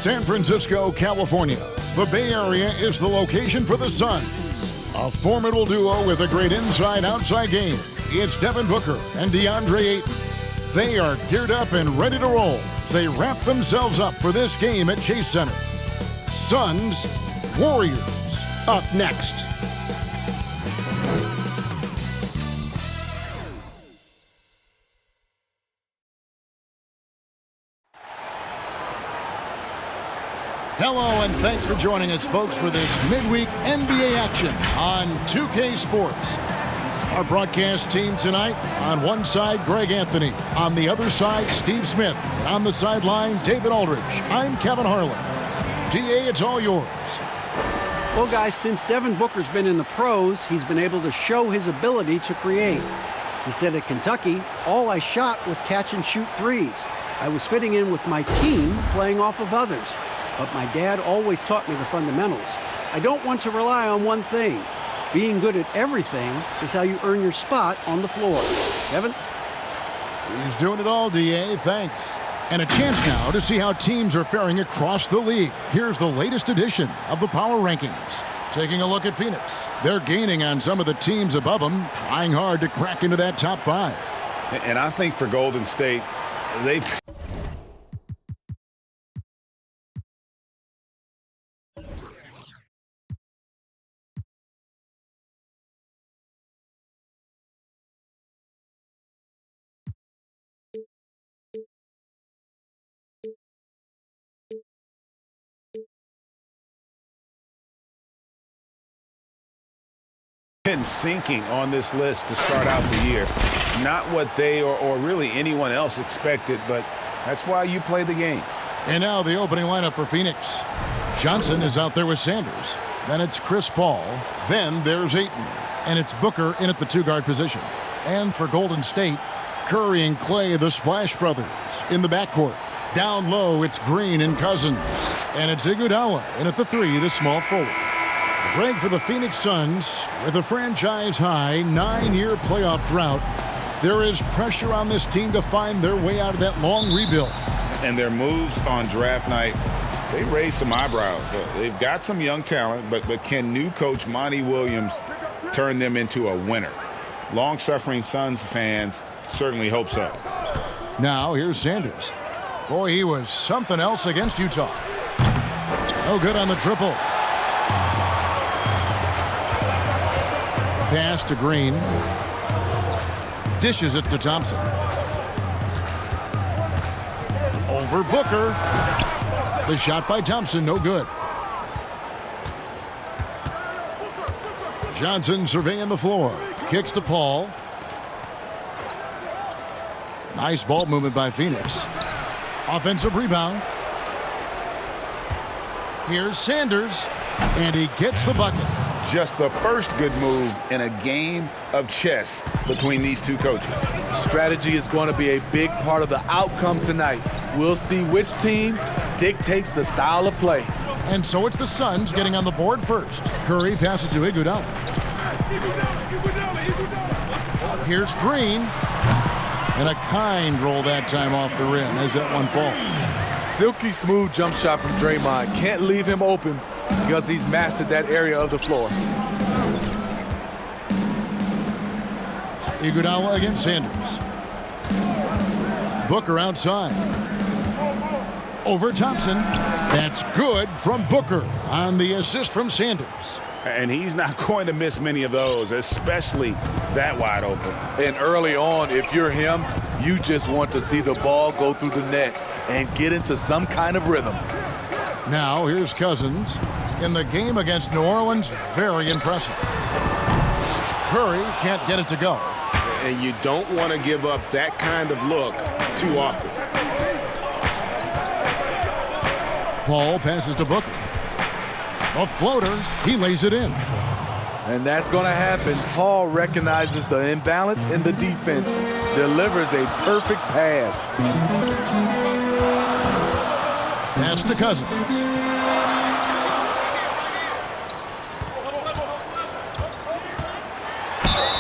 San Francisco, California. The Bay Area is the location for the Suns. A formidable duo with a great inside-outside game. It's Devin Booker and DeAndre Ayton. They are geared up and ready to roll. They wrap themselves up for this game at Chase Center. Suns, Warriors, up next. Hello, and thanks for joining us, folks, for this midweek NBA action on 2K Sports. Our broadcast team tonight, on one side, Greg Anthony. On the other side, Steve Smith. And on the sideline, David Aldridge. I'm Kevin Harlan. DA, it's all yours. Well, guys, since Devin Booker's been in the pros, he's been able to show his ability to create. He said at Kentucky, all I shot was catch and shoot threes. I was fitting in with my team, playing off of others. But my dad always taught me the fundamentals. I don't want to rely on one thing. Being good at everything is how you earn your spot on the floor. Evan? He's doing it all, DA. Thanks. And a chance now to see how teams are faring across the league. Here's the latest edition of the Power Rankings. Taking a look at Phoenix. They're gaining on some of the teams above them, trying hard to crack into that top 5. And I think for Golden State, they've... been sinking on this list to start out the year. Not what they or really anyone else expected, but that's why you play the games. And now the opening lineup for Phoenix. Johnson is out there with Sanders. Then it's Chris Paul. Then there's Ayton. And it's Booker in at the 2-guard position. And for Golden State, Curry and Clay, the Splash Brothers, in the backcourt. Down low, it's Green and Cousins. And it's Iguodala in at the 3, the small forward. Greg, for the Phoenix Suns, with a franchise-high 9-year playoff drought, there is pressure on this team to find their way out of that long rebuild. And their moves on draft night, they raised some eyebrows. They've got some young talent, but can new coach Monty Williams turn them into a winner? Long-suffering Suns fans certainly hope so. Now, here's Sanders. Boy, he was something else against Utah. No good on the triple. Pass to Green. Dishes it to Thompson. Over Booker. The shot by Thompson, no good. Johnson surveying the floor. Kicks to Paul. Nice ball movement by Phoenix. Offensive rebound. Here's Sanders. And he gets the bucket. Just the first good move in a game of chess between these two coaches. Strategy is going to be a big part of the outcome tonight. We'll see which team dictates the style of play. And so it's the Suns getting on the board first. Curry passes to Iguodala. Here's Green. And a kind roll that time off the rim as that one falls. Silky smooth jump shot from Draymond. Can't leave him open because he's mastered that area of the floor. Iguodala against Sanders. Booker outside. Over Thompson. That's good from Booker on the assist from Sanders. And he's not going to miss many of those, especially that wide open. And early on, if you're him, you just want to see the ball go through the net and get into some kind of rhythm. Now here's Cousins. In the game against New Orleans, very impressive. Curry can't get it to go. And you don't want to give up that kind of look too often. Paul passes to Booker. A floater, he lays it in. And that's going to happen. Paul recognizes the imbalance in the defense, delivers a perfect pass. Pass to Cousins.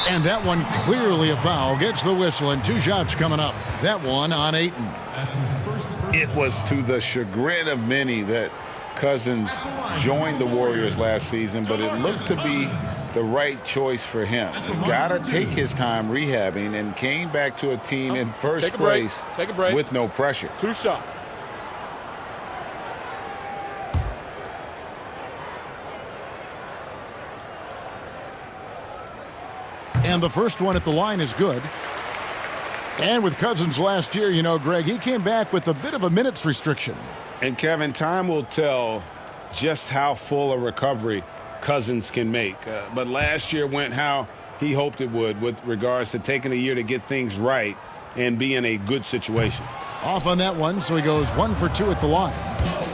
And that one clearly a foul. Gets the whistle and 2 shots coming up. That one on Ayton. It was to the chagrin of many that Cousins joined the Warriors last season, but it looked to be the right choice for him. He got to take his time rehabbing and came back to a team in first place with no pressure. 2 shots. And the first one at the line is good. And with Cousins last year, you know, Greg, he came back with a bit of a minutes restriction. And, Kevin, time will tell just how full a recovery Cousins can make. But last year went how he hoped it would with regards to taking a year to get things right and be in a good situation. Off on that one, so he goes 1 for 2 at the line.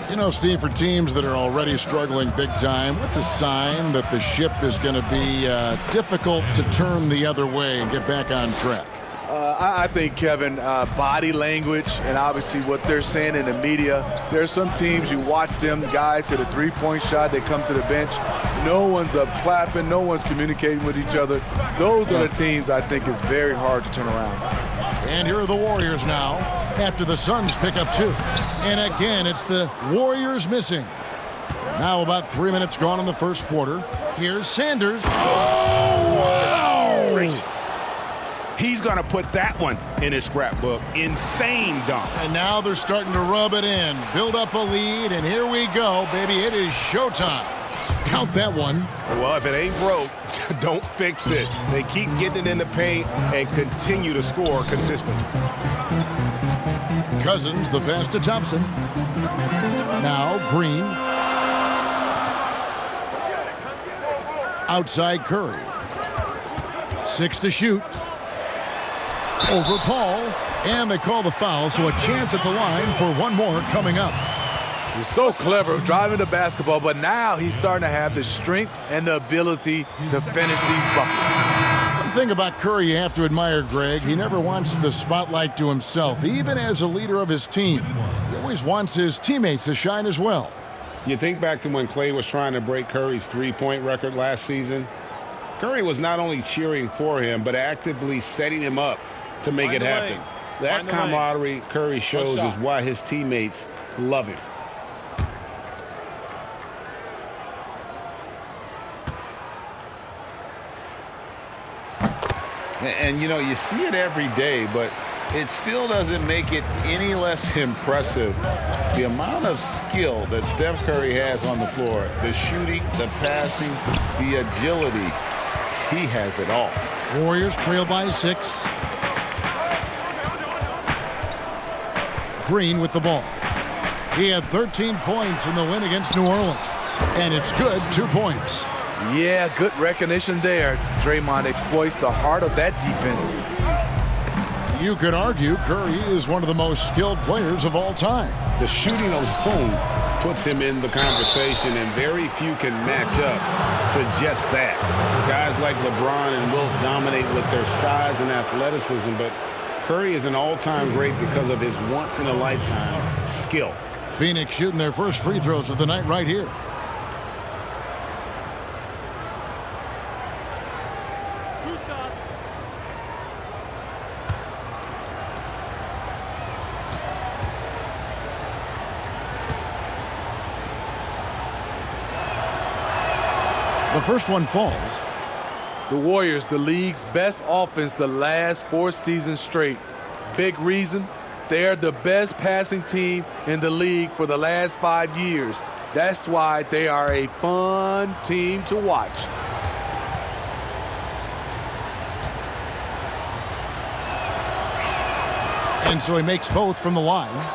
You know, Steve, for teams that are already struggling big time, what's a sign that the ship is going to be difficult to turn the other way and get back on track? I think, Kevin, body language and obviously what they're saying in the media. There are some teams, you watch them guys hit a three-point shot, they come to the bench. No one's up clapping, no one's communicating with each other. Those are the teams I think is very hard to turn around. And here are the Warriors now after the Suns pick up 2. And again, it's the Warriors missing. Now about 3 minutes gone in the first quarter. Here's Sanders. Oh, wow! He's going to put that one in his scrapbook. Insane dunk. And now they're starting to rub it in, build up a lead, and here we go, baby. It is showtime. Count that one. Well, if it ain't broke, don't fix it. They keep getting it in the paint and continue to score consistently. Cousins, the pass to Thompson. Now Green. Outside Curry. 6 to shoot. Over Paul, and they call the foul, so a chance at the line for one more coming up. He's so clever driving the basketball, but now he's starting to have the strength and the ability to finish these buckets. One thing about Curry you have to admire, Greg, he never wants the spotlight to himself, even as a leader of his team. He always wants his teammates to shine as well. You think back to when Klay was trying to break Curry's three-point record last season. Curry was not only cheering for him, but actively setting him up to make it happen. That camaraderie Curry shows is why his teammates love him. And, you know, you see it every day, but it still doesn't make it any less impressive. The amount of skill that Steph Curry has on the floor, the shooting, the passing, the agility, he has it all. Warriors trail by 6. Green with the ball. He had 13 points in the win against New Orleans. And it's good, 2 points. Yeah, good recognition there. Draymond exploits the heart of that defense. You could argue Curry is one of the most skilled players of all time. The shooting alone puts him in the conversation, and very few can match up to just that. Guys like LeBron and Wilt dominate with their size and athleticism, but Curry is an all-time great because of his once-in-a-lifetime skill. Phoenix shooting their first free throws of the night right here. The first one falls. The Warriors, the league's best offense the last 4 seasons straight. Big reason, they're the best passing team in the league for the last 5 years. That's why they are a fun team to watch. And so he makes both from the line.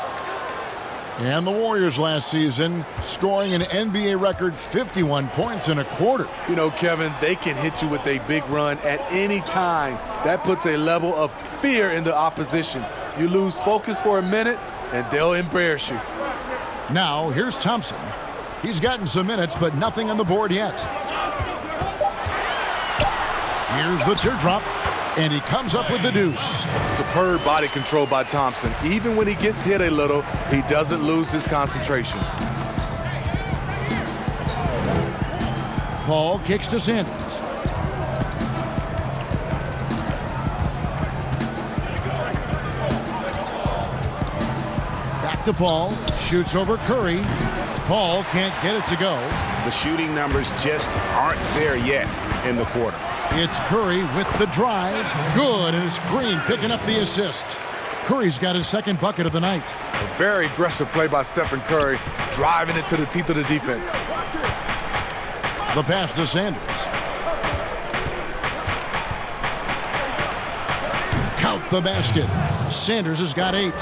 And the Warriors last season scoring an NBA record 51 points in a quarter. You know, Kevin, they can hit you with a big run at any time. That puts a level of fear in the opposition. You lose focus for a minute, and they'll embarrass you. Now, here's Thompson. He's gotten some minutes, but nothing on the board yet. Here's the teardrop, and he comes up with the deuce. Superb body control by Thompson. Even when he gets hit a little, he doesn't lose his concentration. Paul kicks to Sanders. Back to Paul. Shoots over Curry. Paul can't get it to go. The shooting numbers just aren't there yet in the quarter. It's Curry with the drive. Good, and it's Green picking up the assist. Curry's got his second bucket of the night. A very aggressive play by Stephen Curry, driving it to the teeth of the defense. The pass to Sanders. Count the basket. Sanders has got 8.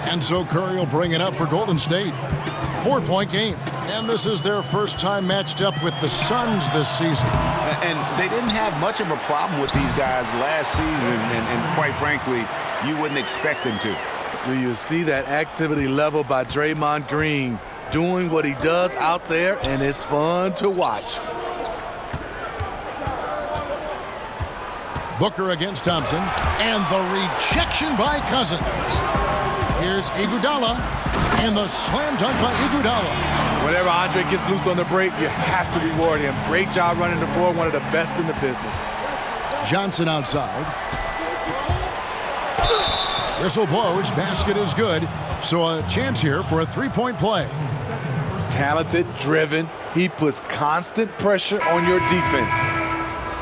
And so Curry will bring it up for Golden State. 4-point game. And this is their first time matched up with the Suns this season. And they didn't have much of a problem with these guys last season, and quite frankly, you wouldn't expect them to. Do you see that activity level by Draymond Green doing what he does out there, and it's fun to watch. Booker against Thompson, and the rejection by Cousins. Here's Iguodala, and the slam dunk by Iguodala. Whenever Andre gets loose on the break, you have to reward him. Great job running the floor, one of the best in the business. Johnson outside. Whistle blows, basket is good. So a chance here for a three-point play. Talented, driven, he puts constant pressure on your defense.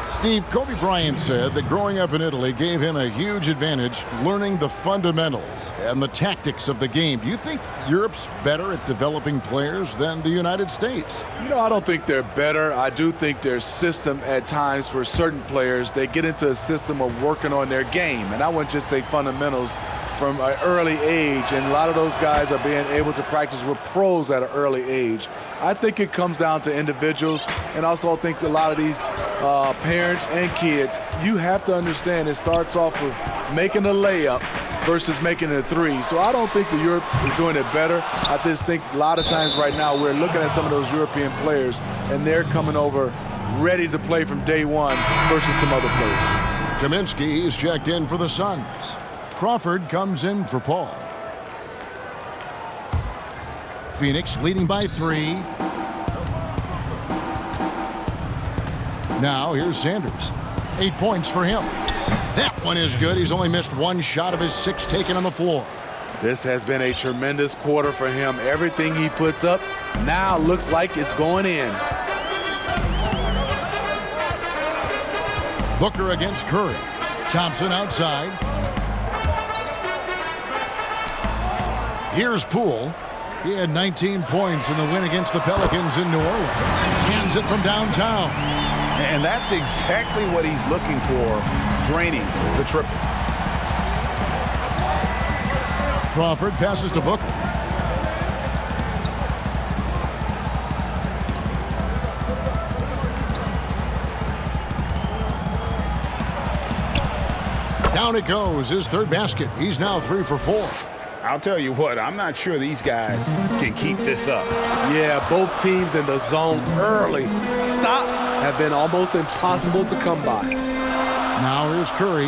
Steve, Kobe Bryant said that growing up in Italy gave him a huge advantage learning the fundamentals and the tactics of the game. Do you think Europe's better at developing players than the United States? You know, I don't think they're better. I do think their system at times for certain players, they get into a system of working on their game. And I wouldn't just say fundamentals from an early age. And a lot of those guys are being able to practice with pros at an early age. I think it comes down to individuals, and also I think a lot of these parents and kids, you have to understand it starts off with making a layup versus making a three. So I don't think the Europe is doing it better. I just think a lot of times right now we're looking at some of those European players, and they're coming over ready to play from day one versus some other players. Kaminsky is checked in for the Suns. Crawford comes in for Paul. Phoenix leading by 3. Now here's Sanders. 8 points for him. That one is good. He's only missed one shot of his 6 taken on the floor. This has been a tremendous quarter for him. Everything he puts up now looks like it's going in. Booker against Curry. Thompson outside. Here's Poole. He had 19 points in the win against the Pelicans in New Orleans. Hands it from downtown. And that's exactly what he's looking for, draining the triple. Crawford passes to Booker. Down it goes, his third basket. He's now 3 for 4. I'll tell you what, I'm not sure these guys can keep this up. Yeah, both teams in the zone early. Stops have been almost impossible to come by. Now here's Curry.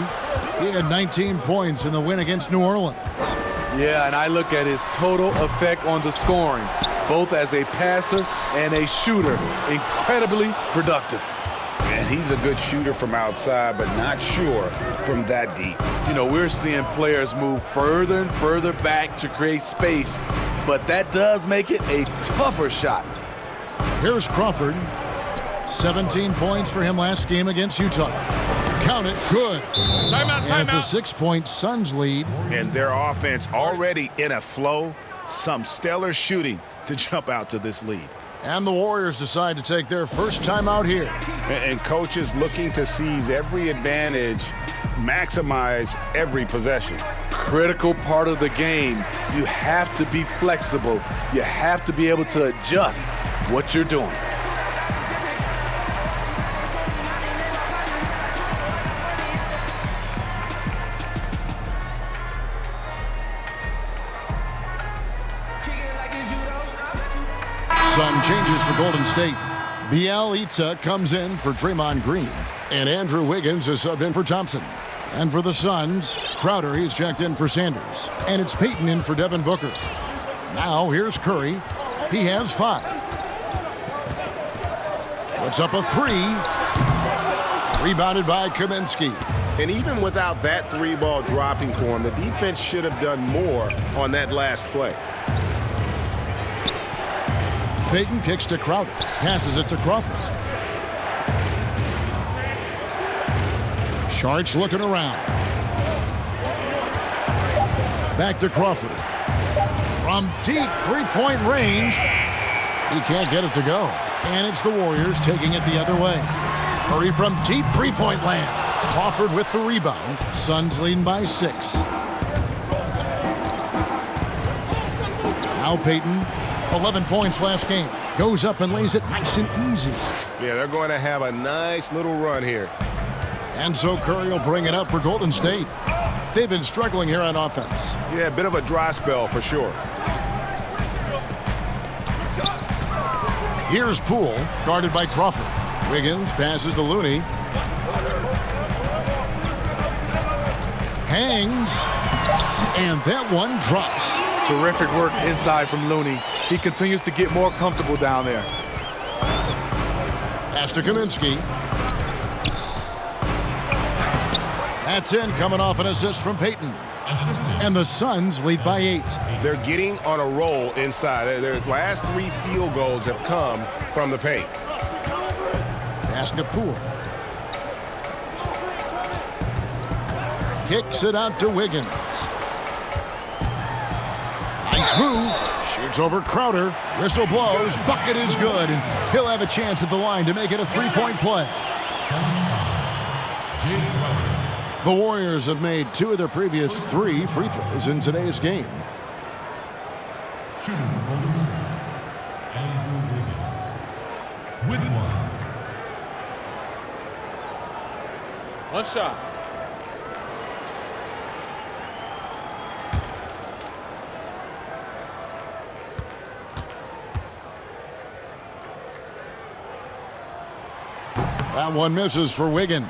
He had 19 points in the win against New Orleans. Yeah, and I look at his total effect on the scoring, both as a passer and a shooter. Incredibly productive. And he's a good shooter from outside, but not sure from that deep. You know, we're seeing players move further and further back to create space, but that does make it a tougher shot. Here's Crawford. 17 points for him last game against Utah. Count it, good. And it's a 6-point Suns lead. And their offense already in a flow. Some stellar shooting to jump out to this lead. And the Warriors decide to take their first time out here. And coaches looking to seize every advantage, maximize every possession. Critical part of the game. You have to be flexible. You have to be able to adjust what you're doing. Some changes for Golden State. Bielitsa comes in for Draymond Green. And Andrew Wiggins is subbed in for Thompson. And for the Suns, Crowder, he's checked in for Sanders. And it's Payton in for Devin Booker. Now here's Curry. He has 5. Puts up a 3. Rebounded by Kaminsky. And even without that three-ball dropping for him, the defense should have done more on that last play. Payton kicks to Crowder. Passes it to Crawford. Sharch looking around. Back to Crawford. From deep three-point range. He can't get it to go. And it's the Warriors taking it the other way. Curry from deep three-point land. Crawford with the rebound. Suns leading by 6. Now Payton, 11 points last game. Goes up and lays it nice and easy. Yeah, they're going to have a nice little run here. And so Curry will bring it up for Golden State. They've been struggling here on offense. Yeah, a bit of a dry spell for sure. Here's Poole, guarded by Crawford. Wiggins passes to Looney. Hangs. And that one drops. Terrific work inside from Looney. He continues to get more comfortable down there. Pass to Kaminsky. That's in, coming off an assist from Payton. And the Suns lead by 8. They're getting on a roll inside. Their last 3 field goals have come from the paint. Pass to Poole. Kicks it out to Wiggins. Nice move. Shoots over Crowder. Whistle blows. Bucket is good. And he'll have a chance at the line to make it a 3-point play. The Warriors have made 2 of their previous 3 free throws in today's game. Shooting for Golden State, Andrew Wiggins with 1. One shot. That one misses for Wiggins.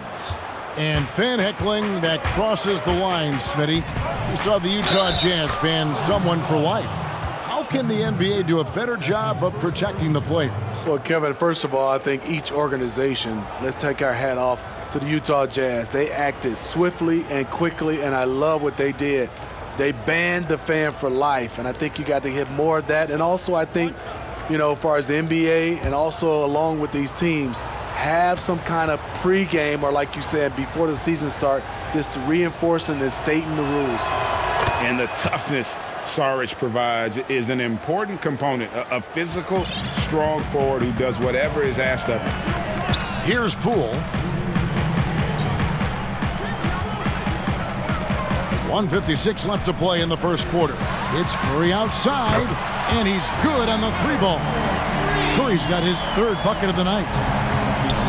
And fan heckling that crosses the line, Smitty. We saw the Utah Jazz ban someone for life. How can the NBA do a better job of protecting the players? Well, Kevin, first of all, I think each organization, let's take our hat off to the Utah Jazz. They acted swiftly and quickly, and I love what they did. They banned the fan for life, and I think you got to hit more of that. And also, I think, you know, as far as the NBA and also along with these teams, have some kind of pregame or, like you said, before the season start, just to reinforcing and stating the rules. And the toughness Saric provides is an important component. A physical, strong forward who does whatever is asked of him. Here's Poole. 1:56 left to play in the first quarter. It's Curry outside, and he's good on the 3-ball. Curry's got his 3rd bucket of the night.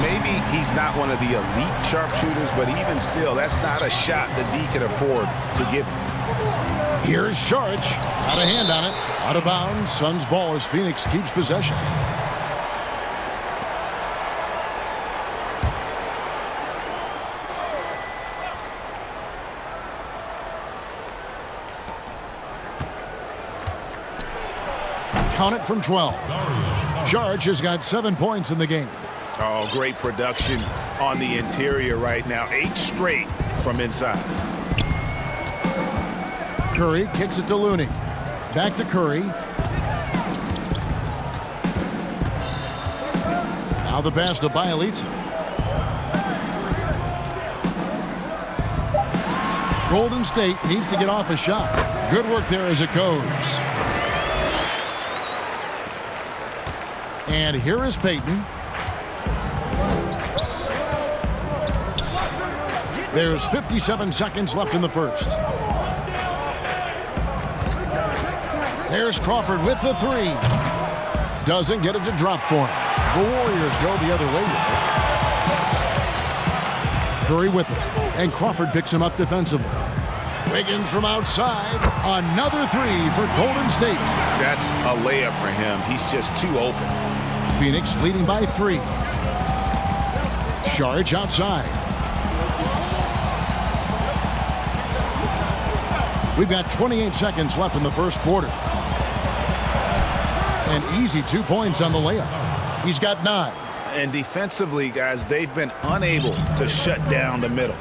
Maybe he's not one of the elite sharpshooters, but even still, that's not a shot that D can afford to give him. Here's Saric. Got a hand on it. Out of bounds. Suns ball as Phoenix keeps possession. Count it from 12. Saric has got 7 points in the game. Oh, great production on the interior right now. 8 straight from inside. Curry kicks it to Looney. Back to Curry. Now the pass to Bielitsa. Golden State needs to get off a shot. Good work there as it goes. And here is Payton. There's 57 seconds left in the first. There's Crawford with the 3. Doesn't get it to drop for him. The Warriors go the other way with it. Curry with it. And Crawford picks him up defensively. Wiggins from outside. Another 3 for Golden State. That's a layup for him. He's just too open. Phoenix leading by 3. Saric outside. We've got 28 seconds left in the first quarter. An easy 2 points on the layup. He's got 9. And defensively, guys, they've been unable to shut down the middle.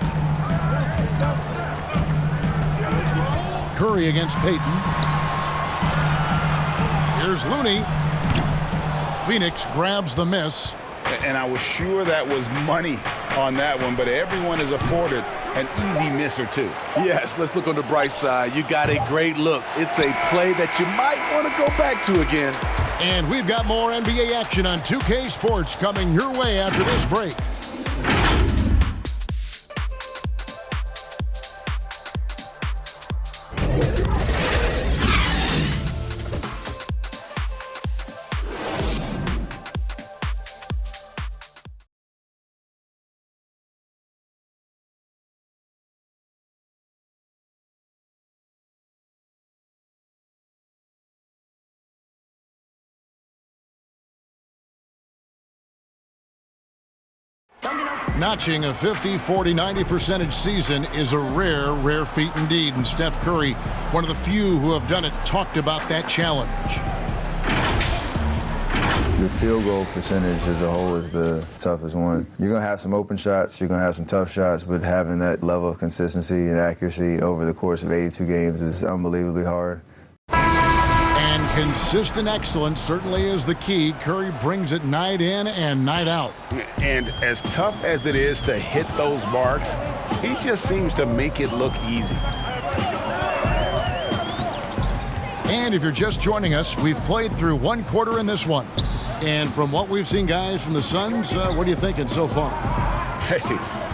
Curry against Payton. Here's Looney. Phoenix grabs the miss. And I was sure that was money on that one, but everyone is afforded an easy miss or two. Yes, let's look on the bright side. You got a great look. It's a play that you might want to go back to again. And we've got more NBA action on 2K Sports coming your way after this break. Notching a 50, 40, 90% season is a rare feat indeed. And Steph Curry, one of the few who have done it, talked about that challenge. The field goal percentage as a whole is the toughest one. You're going to have some open shots, you're going to have some tough shots, but having that level of consistency and accuracy over the course of 82 games is unbelievably hard. And consistent excellence certainly is the key. Curry brings it night in and night out. And as tough as it is to hit those marks, he just seems to make it look easy. And if you're just joining us, we've played through one quarter in this one. And from what we've seen, guys, from the Suns, what are you thinking so far? Hey,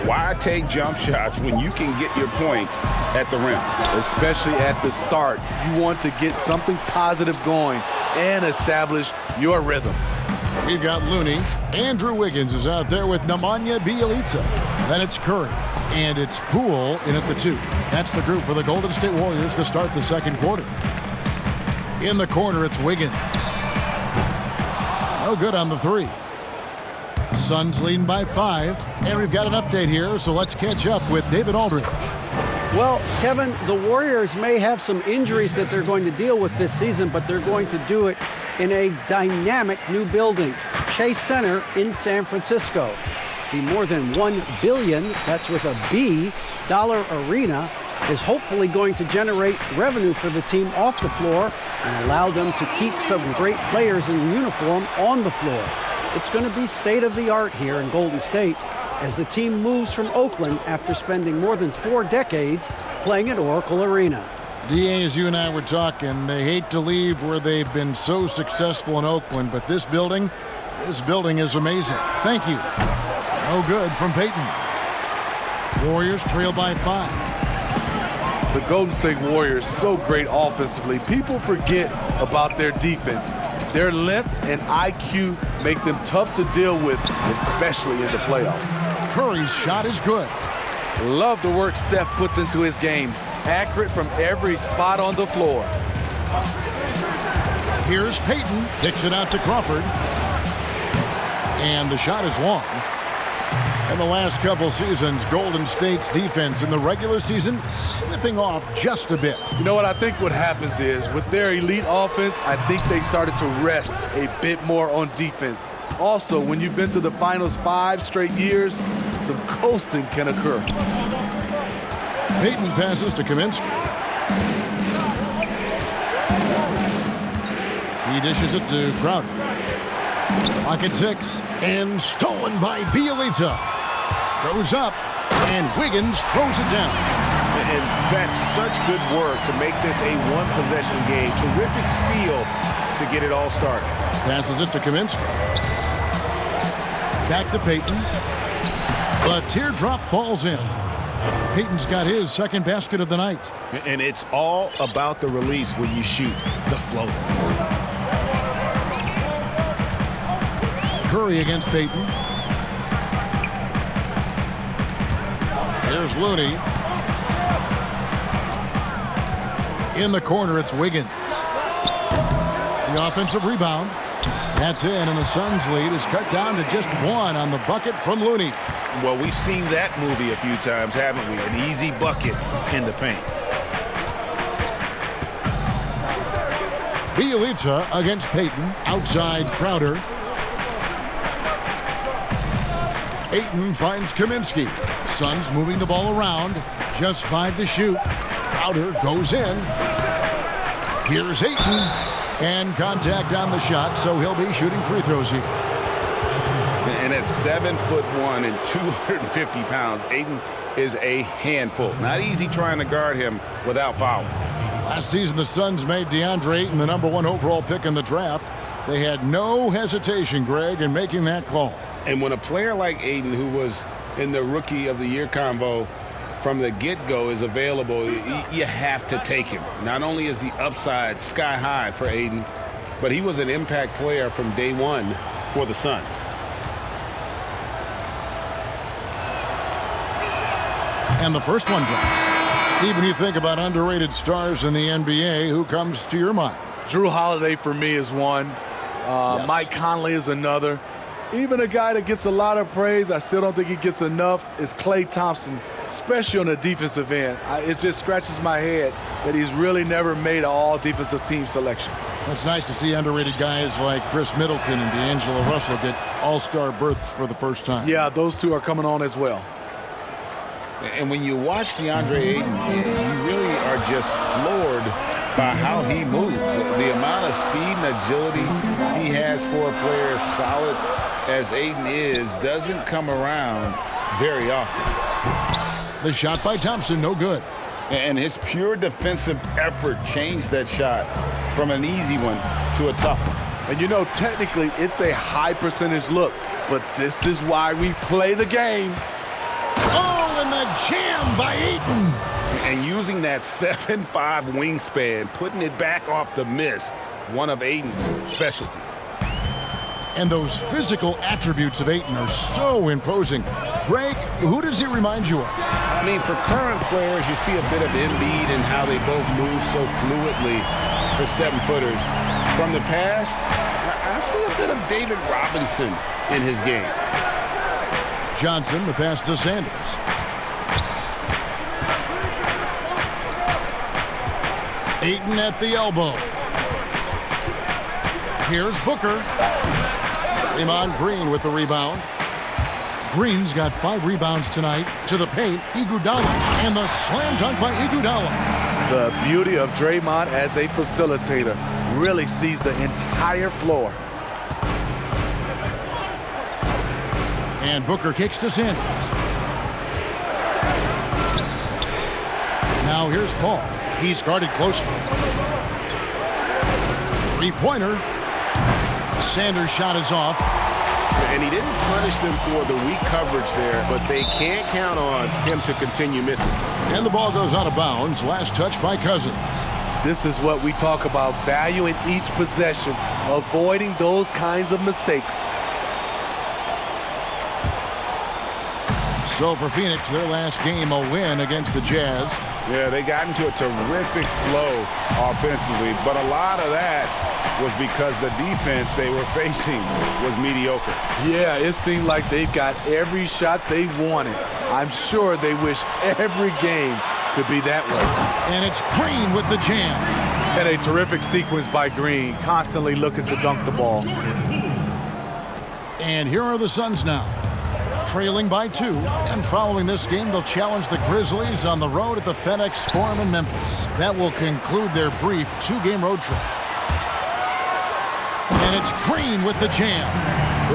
why take jump shots when you can get your points at the rim? Especially at the start. You want to get something positive going and establish your rhythm. We've got Looney. Andrew Wiggins is out there with Nemanja Bjelica. Then it's Curry. And it's Poole in at the 2. That's the group for the Golden State Warriors to start the second quarter. In the corner, it's Wiggins. No good on the 3. Suns leading by 5. And we've got an update here, so let's catch up with David Aldridge. Well, Kevin, the Warriors may have some injuries that they're going to deal with this season, but they're going to do it in a dynamic new building, Chase Center in San Francisco. The more than $1 billion, that's with a B, dollar arena is hopefully going to generate revenue for the team off the floor and allow them to keep some great players in uniform on the floor. It's going to be state-of-the-art here in Golden State as the team moves from Oakland after spending more than 4 decades playing at Oracle Arena. DA, as you and I were talking, they hate to leave where they've been so successful in Oakland, but this building is amazing. Thank you. No good from Payton. Warriors trail by 5. The Golden State Warriors, so great offensively. People forget about their defense. Their length and IQ make them tough to deal with, especially in the playoffs. Curry's shot is good. Love the work Steph puts into his game. Accurate from every spot on the floor. Here's Payton. Kicks it out to Crawford. And the shot is long. In the last couple seasons, Golden State's defense in the regular season slipping off just a bit. You know what I think what happens is with their elite offense, I think they started to rest a bit more on defense. Also, when you've been to the finals 5 straight years, some coasting can occur. Payton passes to Kaminsky. He dishes it to Crowder. Pocket 6 and stolen by Bjelica. Goes up and Wiggins throws it down. And that's such good work to make this a one-possession game. Terrific steal to get it all started. Passes it to Kaminsky. Back to Payton. The teardrop falls in. Payton's got his second basket of the night. And it's all about the release when you shoot the floater. Curry against Payton. Here's Looney. In the corner, it's Wiggins. The offensive rebound. That's in, and the Suns' lead is cut down to just 1 on the bucket from Looney. Well, we've seen that movie a few times, haven't we? An easy bucket in the paint. Bjelica against Payton. Outside Crowder. Ayton finds Kaminsky. Suns moving the ball around. Just 5 to shoot. Crowder goes in. Here's Ayton. And contact on the shot, so he'll be shooting free throws here. And at 7'1" and 250 pounds, Ayton is a handful. Not easy trying to guard him without fouling. Last season, the Suns made DeAndre Ayton the #1 overall pick in the draft. They had no hesitation, Greg, in making that call. And when a player like Ayton, who was in the Rookie of the Year convo from the get-go, is available, you have to take him. Not only is the upside sky high for Ayton, but he was an impact player from day one for the Suns. And the first one drops. Steve, when you think about underrated stars in the NBA, who comes to your mind? Drew Holiday for me is one. Yes. Mike Conley is another. Even a guy that gets a lot of praise, I still don't think he gets enough, is Klay Thompson, especially on the defensive end. It just scratches my head that he's really never made an all-defensive team selection. It's nice to see underrated guys like Chris Middleton and D'Angelo Russell get all-star berths for the first time. Yeah, those two are coming on as well. And when you watch DeAndre Ayton, you really are just floored by how he moves. The amount of speed and agility he has for a player as solid as Ayton is doesn't come around very often. The shot by Thompson, no good. And his pure defensive effort changed that shot from an easy one to a tough one. And you know, technically, it's a high percentage look, but this is why we play the game. Oh, and the jam by Ayton. And using that 7'5" wingspan, putting it back off the miss, one of Ayton's specialties. And those physical attributes of Ayton are so imposing. Greg, who does he remind you of? I mean, for current players, you see a bit of Embiid and how they both move so fluidly for 7-footers. From the past, I see a bit of David Robinson in his game. Johnson, the pass to Sanders. Ayton at the elbow. Here's Booker. Draymond Green with the rebound. Green's got 5 rebounds tonight. To the paint, Iguodala. And the slam dunk by Iguodala. The beauty of Draymond as a facilitator really sees the entire floor. And Booker kicks to Sanders. Now here's Paul. He's guarded closely. Three-pointer. Sanders' shot is off. And he didn't punish them for the weak coverage there, but they can't count on him to continue missing. And the ball goes out of bounds. Last touch by Cousins. This is what we talk about, value in each possession, avoiding those kinds of mistakes. So for Phoenix, their last game, a win against the Jazz. Yeah, they got into a terrific flow offensively, but a lot of that was because the defense they were facing was mediocre. Yeah, it seemed like they got every shot they wanted. I'm sure they wish every game could be that way. And it's Green with the jam. And a terrific sequence by Green, constantly looking to dunk the ball. And here are the Suns now, trailing by 2. And following this game, they'll challenge the Grizzlies on the road at the FedEx Forum in Memphis. That will conclude their brief 2-game road trip. And it's Green with the jam.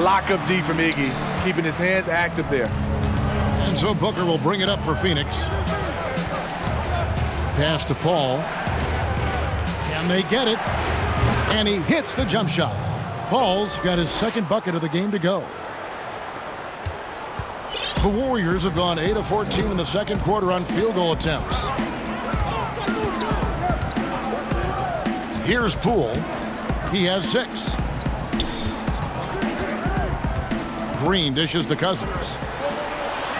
Lock-up D from Iggy, keeping his hands active there. And so Booker will bring it up for Phoenix. Pass to Paul. Can they get it? And he hits the jump shot. Paul's got his second bucket of the game to go. The Warriors have gone 8 of 14 in the second quarter on field goal attempts. Here's Poole. He has 6. Green dishes to Cousins.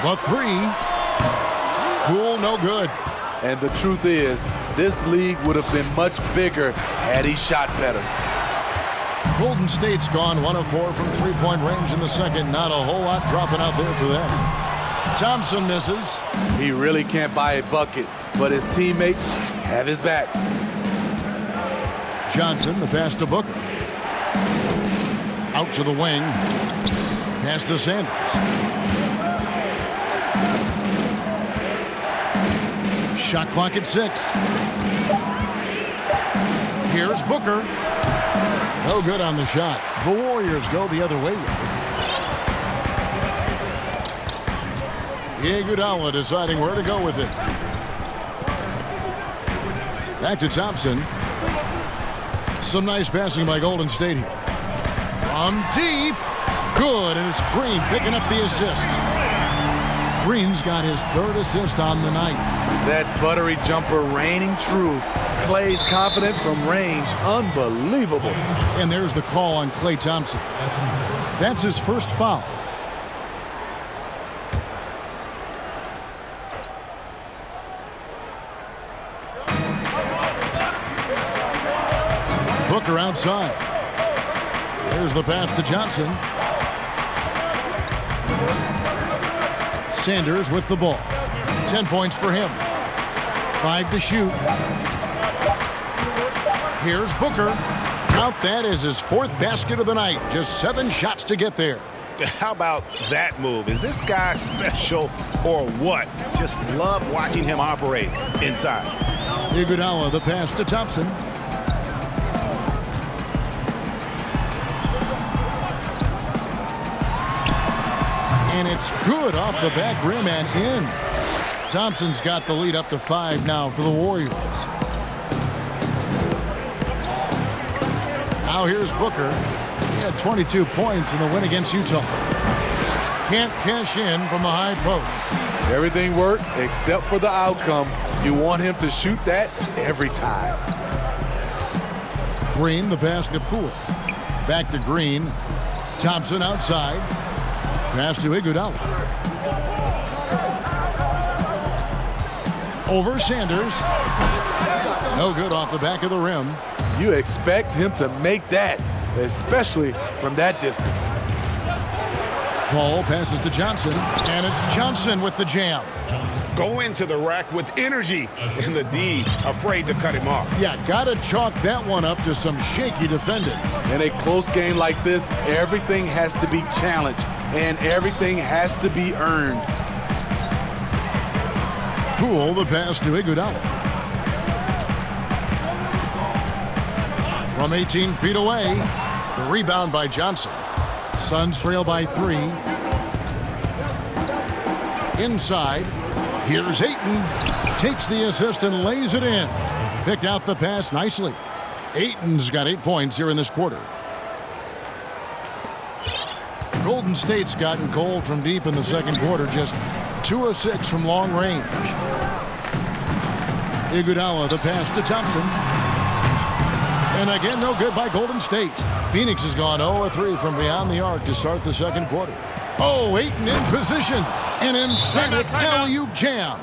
The 3. Poole no good. And the truth is, this league would have been much bigger had he shot better. Golden State's gone 1 of 4 from three-point range in the second. Not a whole lot dropping out there for them. Thompson misses. He really can't buy a bucket, but his teammates have his back. Johnson, the pass to Booker. Out to the wing. Pass to Sanders. Shot clock at 6. Here's Booker. No good on the shot. The Warriors go the other way with it. Iguodala deciding where to go with it. Back to Thompson. Some nice passing by Golden State here. From deep. Good, and it's Green picking up the assist. Green's got his 3rd assist on the night. That buttery jumper reigning true. Clay's confidence from range, unbelievable. And there's the call on Klay Thompson. That's his first foul. Booker outside. There's the pass to Johnson. Sanders with the ball. 10 points for him. 5 to shoot. Here's Booker. Count that as his 4th basket of the night. Just 7 shots to get there. How about that move? Is this guy special or what? Just love watching him operate inside. Iguodala, the pass to Thompson. And it's good off the back rim and in. Thompson's got the lead up to 5 now for the Warriors. Now here's Booker. He had 22 points in the win against Utah. Can't cash in from the high post. Everything worked except for the outcome. You want him to shoot that every time. Green, the pass to Poole. Back to Green. Thompson outside. Pass to Iguodala. Over Sanders. No good off the back of the rim. You expect him to make that, especially from that distance. Paul passes to Johnson, and it's Johnson with the jam. Go into the rack with energy, and the D afraid to cut him off. Yeah, gotta chalk that one up to some shaky defending. In a close game like this, everything has to be challenged, and everything has to be earned. Poole, the pass to Iguodala. From 18 feet away, the rebound by Johnson. Suns trail by 3. Inside, here's Ayton. Takes the assist and lays it in. Picked out the pass nicely. Ayton's got 8 points here in this quarter. Golden State's gotten cold from deep in the second quarter, just 2 of 6 from long range. Iguodala, the pass to Thompson. And again, no good by Golden State. Phoenix has gone 0 of 3 from beyond the arc to start the second quarter. Oh, Ayton in position. An emphatic alley-oop jam.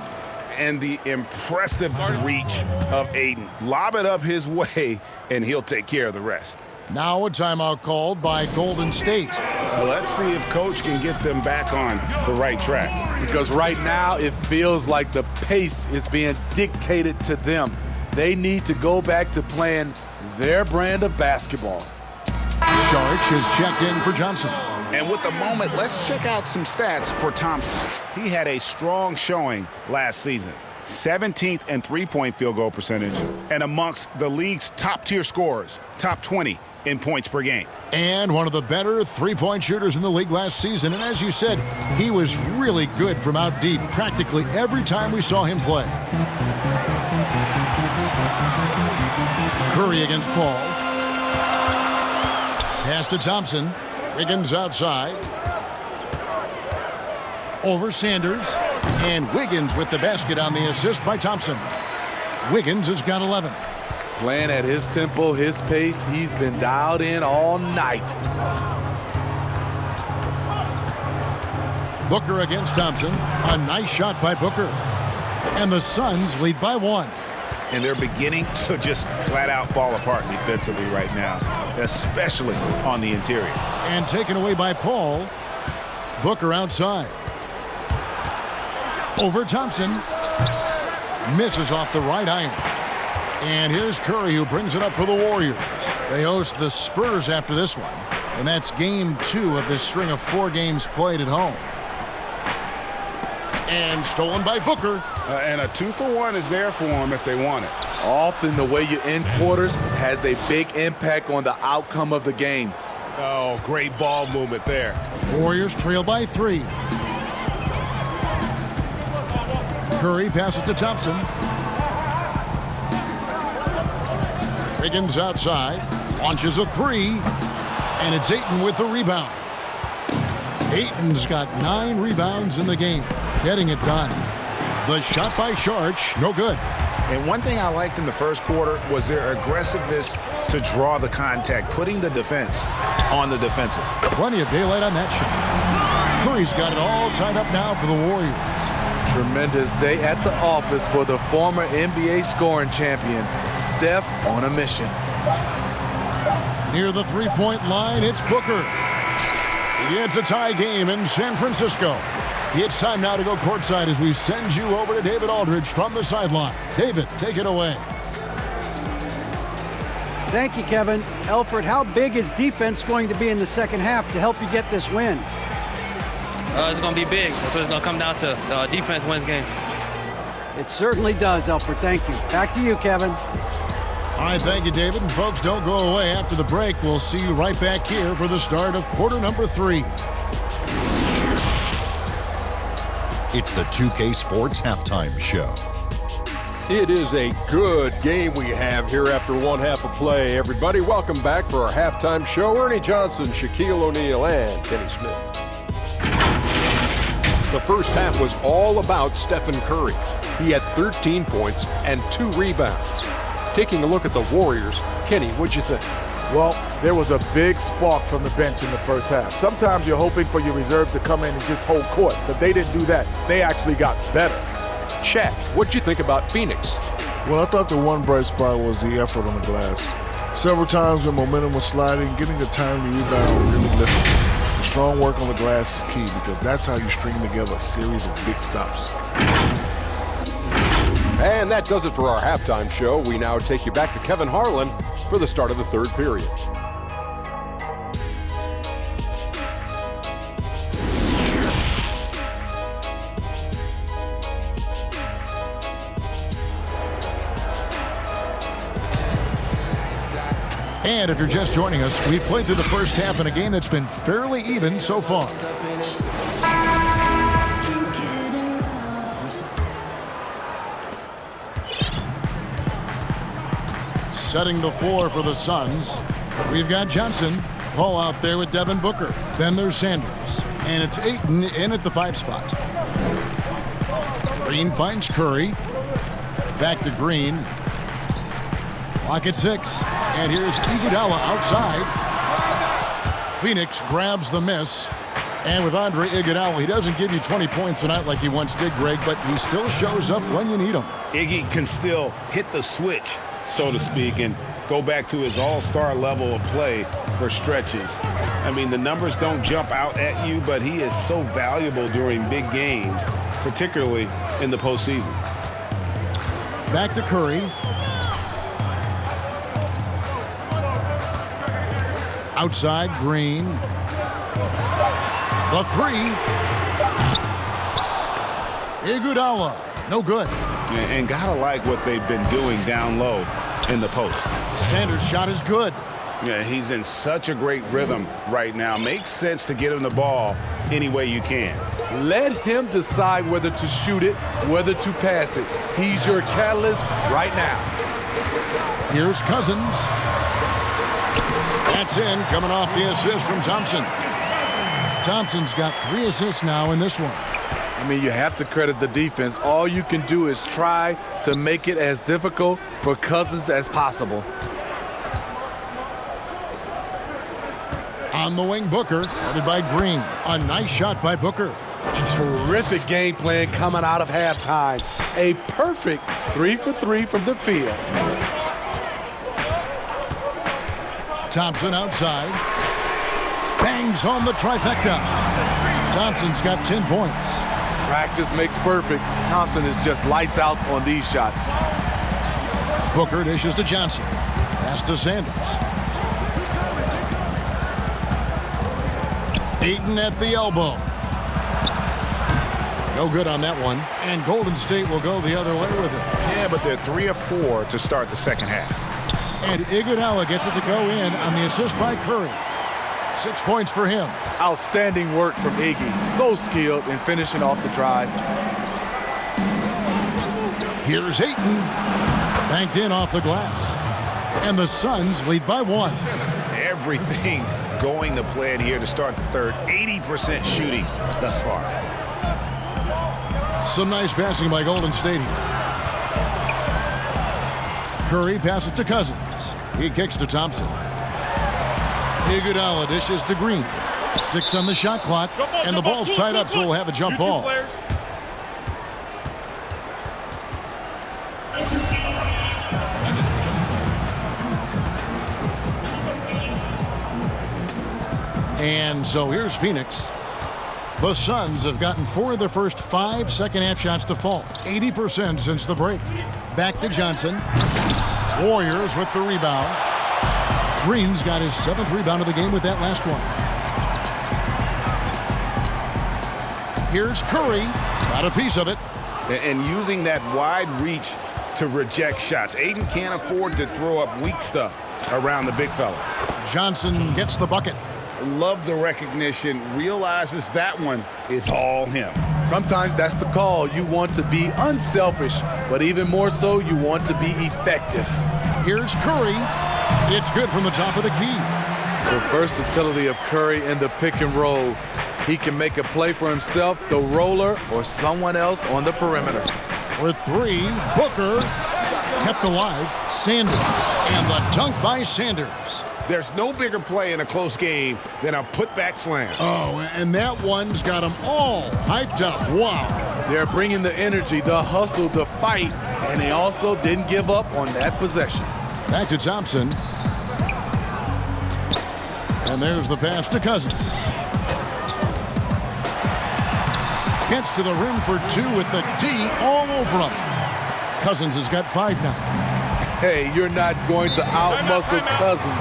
And the impressive reach of Ayton. Lob it up his way, and he'll take care of the rest. Now a timeout called by Golden State. Let's see if Coach can get them back on the right track. Because right now it feels like the pace is being dictated to them. They need to go back to playing their brand of basketball. Saric has checked in for Johnson. And with the moment, let's check out some stats for Thompson. He had a strong showing last season. 17th in three-point field goal percentage and amongst the league's top-tier scorers, top 20 in points per game. And one of the better three-point shooters in the league last season. And as you said, he was really good from out deep practically every time we saw him play. Curry against Paul. Pass to Thompson. Wiggins outside. Over Sanders. And Wiggins with the basket on the assist by Thompson. Wiggins has got 11. Playing at his tempo, his pace, he's been dialed in all night. Booker against Thompson. A nice shot by Booker. And the Suns lead by 1. And they're beginning to just flat out fall apart defensively right now, especially on the interior. And taken away by Paul. Booker outside. Over Thompson. Misses off the right iron. And here's Curry, who brings it up for the Warriors. They host the Spurs after this one. And that's game 2 of this string of 4 games played at home. And stolen by Booker. And a 2-for-1 is there for them if they want it. Often the way you end quarters has a big impact on the outcome of the game. Oh, great ball movement there. Warriors trail by 3. Curry passes to Thompson. Wiggins outside, launches a 3, and it's Ayton with the rebound. Ayton's got 9 rebounds in the game, getting it done. The shot by Sharch, no good. And one thing I liked in the first quarter was their aggressiveness to draw the contact, putting the defense on the defensive. Plenty of daylight on that shot. Curry's got it all tied up now for the Warriors. Tremendous day at the office for the former NBA scoring champion, Steph on a mission. Near the three-point line, it's Booker. It's a tie game in San Francisco. It's time now to go courtside as we send you over to David Aldridge from the sideline. David, take it away. Thank you, Kevin. Alfred, how big is defense going to be in the second half to help you get this win? It's going to be big. That's what it's going to come down to. Defense wins games. It certainly does, Alfred. Thank you. Back to you, Kevin. All right, thank you, David. And folks, don't go away. After the break, we'll see you right back here for the start of quarter number 3. It's the 2K Sports Halftime Show. It is a good game we have here after one half of play. Everybody, welcome back for our halftime show. Ernie Johnson, Shaquille O'Neal, and Kenny Smith. The first half was all about Stephen Curry. He had 13 points and 2 rebounds. Taking a look at the Warriors, Kenny, what'd you think? Well, there was a big spark from the bench in the first half. Sometimes you're hoping for your reserves to come in and just hold court, but they didn't do that. They actually got better. Shaq, what'd you think about Phoenix? Well, I thought the one bright spot was the effort on the glass. Several times when momentum was sliding, getting a timely rebound really lifted. The strong work on the glass is key because that's how you string together a series of big stops. And that does it for our halftime show. We now take you back to Kevin Harlan for the start of the third period. And if you're just joining us, we've played through the first half in a game that's been fairly even so far. Setting the floor for the Suns, we've got Johnson. Paul out there with Devin Booker. Then there's Sanders. And it's Ayton in at the 5 spot. Green finds Curry. Back to Green. Clock at 6. And here's Iguodala outside. Phoenix grabs the miss. And with Andre Iguodala, he doesn't give you 20 points tonight like he once did, Greg, but he still shows up when you need him. Iggy can still hit the switch, so to speak, and go back to his all-star level of play for stretches. I mean, the numbers don't jump out at you, but he is so valuable during big games, particularly in the postseason. Back to Curry. Outside, Green. The 3. Iguodala, no good. And gotta like what they've been doing down low in the post. Sanders' shot is good. Yeah, he's in such a great rhythm right now. Makes sense to get him the ball any way you can. Let him decide whether to shoot it, whether to pass it. He's your catalyst right now. Here's Cousins. That's in, coming off the assist from Thompson. Thompson's got 3 assists now in this one. I mean, you have to credit the defense. All you can do is try to make it as difficult for Cousins as possible. On the wing, Booker, guarded by Green. A nice shot by Booker. Terrific game plan coming out of halftime. A perfect 3 for 3 from the field. Thompson outside. Bangs home the trifecta. Thompson's got 10 points. Practice makes perfect. Thompson is just lights out on these shots. Booker dishes to Johnson. Pass to Sanders. Ayton at the elbow. No good on that one. And Golden State will go the other way with it. Yeah, but they're 3 of 4 to start the second half. And Iguodala gets it to go in on the assist by Curry. 6 points for him. Outstanding work from Iggy. So skilled in finishing off the drive. Here's Ayton. Banked in off the glass. And the Suns lead by 1. Everything going to plan here to start the third. 80% shooting thus far. Some nice passing by Golden State here. Curry passes to Cousins. He kicks to Thompson. Iguodala dishes to Green. 6 on the shot clock. And the ball's tied up, so we'll have a jump ball. And so here's Phoenix. The Suns have gotten 4 of their first 5 second-half shots to fall. 80% since the break. Back to Johnson. Warriors with the rebound. Green's got his 7th rebound of the game with that last one. Here's Curry. Got a piece of it. And using that wide reach to reject shots. Ayton can't afford to throw up weak stuff around the big fella. Johnson gets the bucket. Love the recognition. Realizes that one is all him. Sometimes that's the call. You want to be unselfish, but even more so, you want to be effective. Here's Curry. It's good from the top of the key. The versatility of Curry in the pick and roll. He can make a play for himself, the roller, or someone else on the perimeter. For 3, Booker kept alive. Sanders. And the dunk by Sanders. There's no bigger play in a close game than a putback slam. Oh, and that one's got them all hyped up. Wow. They're bringing the energy, the hustle, the fight, and they also didn't give up on that possession. Back to Thompson. And there's the pass to Cousins. Gets to the rim for 2 with the D all over him. Cousins has got 5 now. Hey, you're not going to out-muscle Cousins.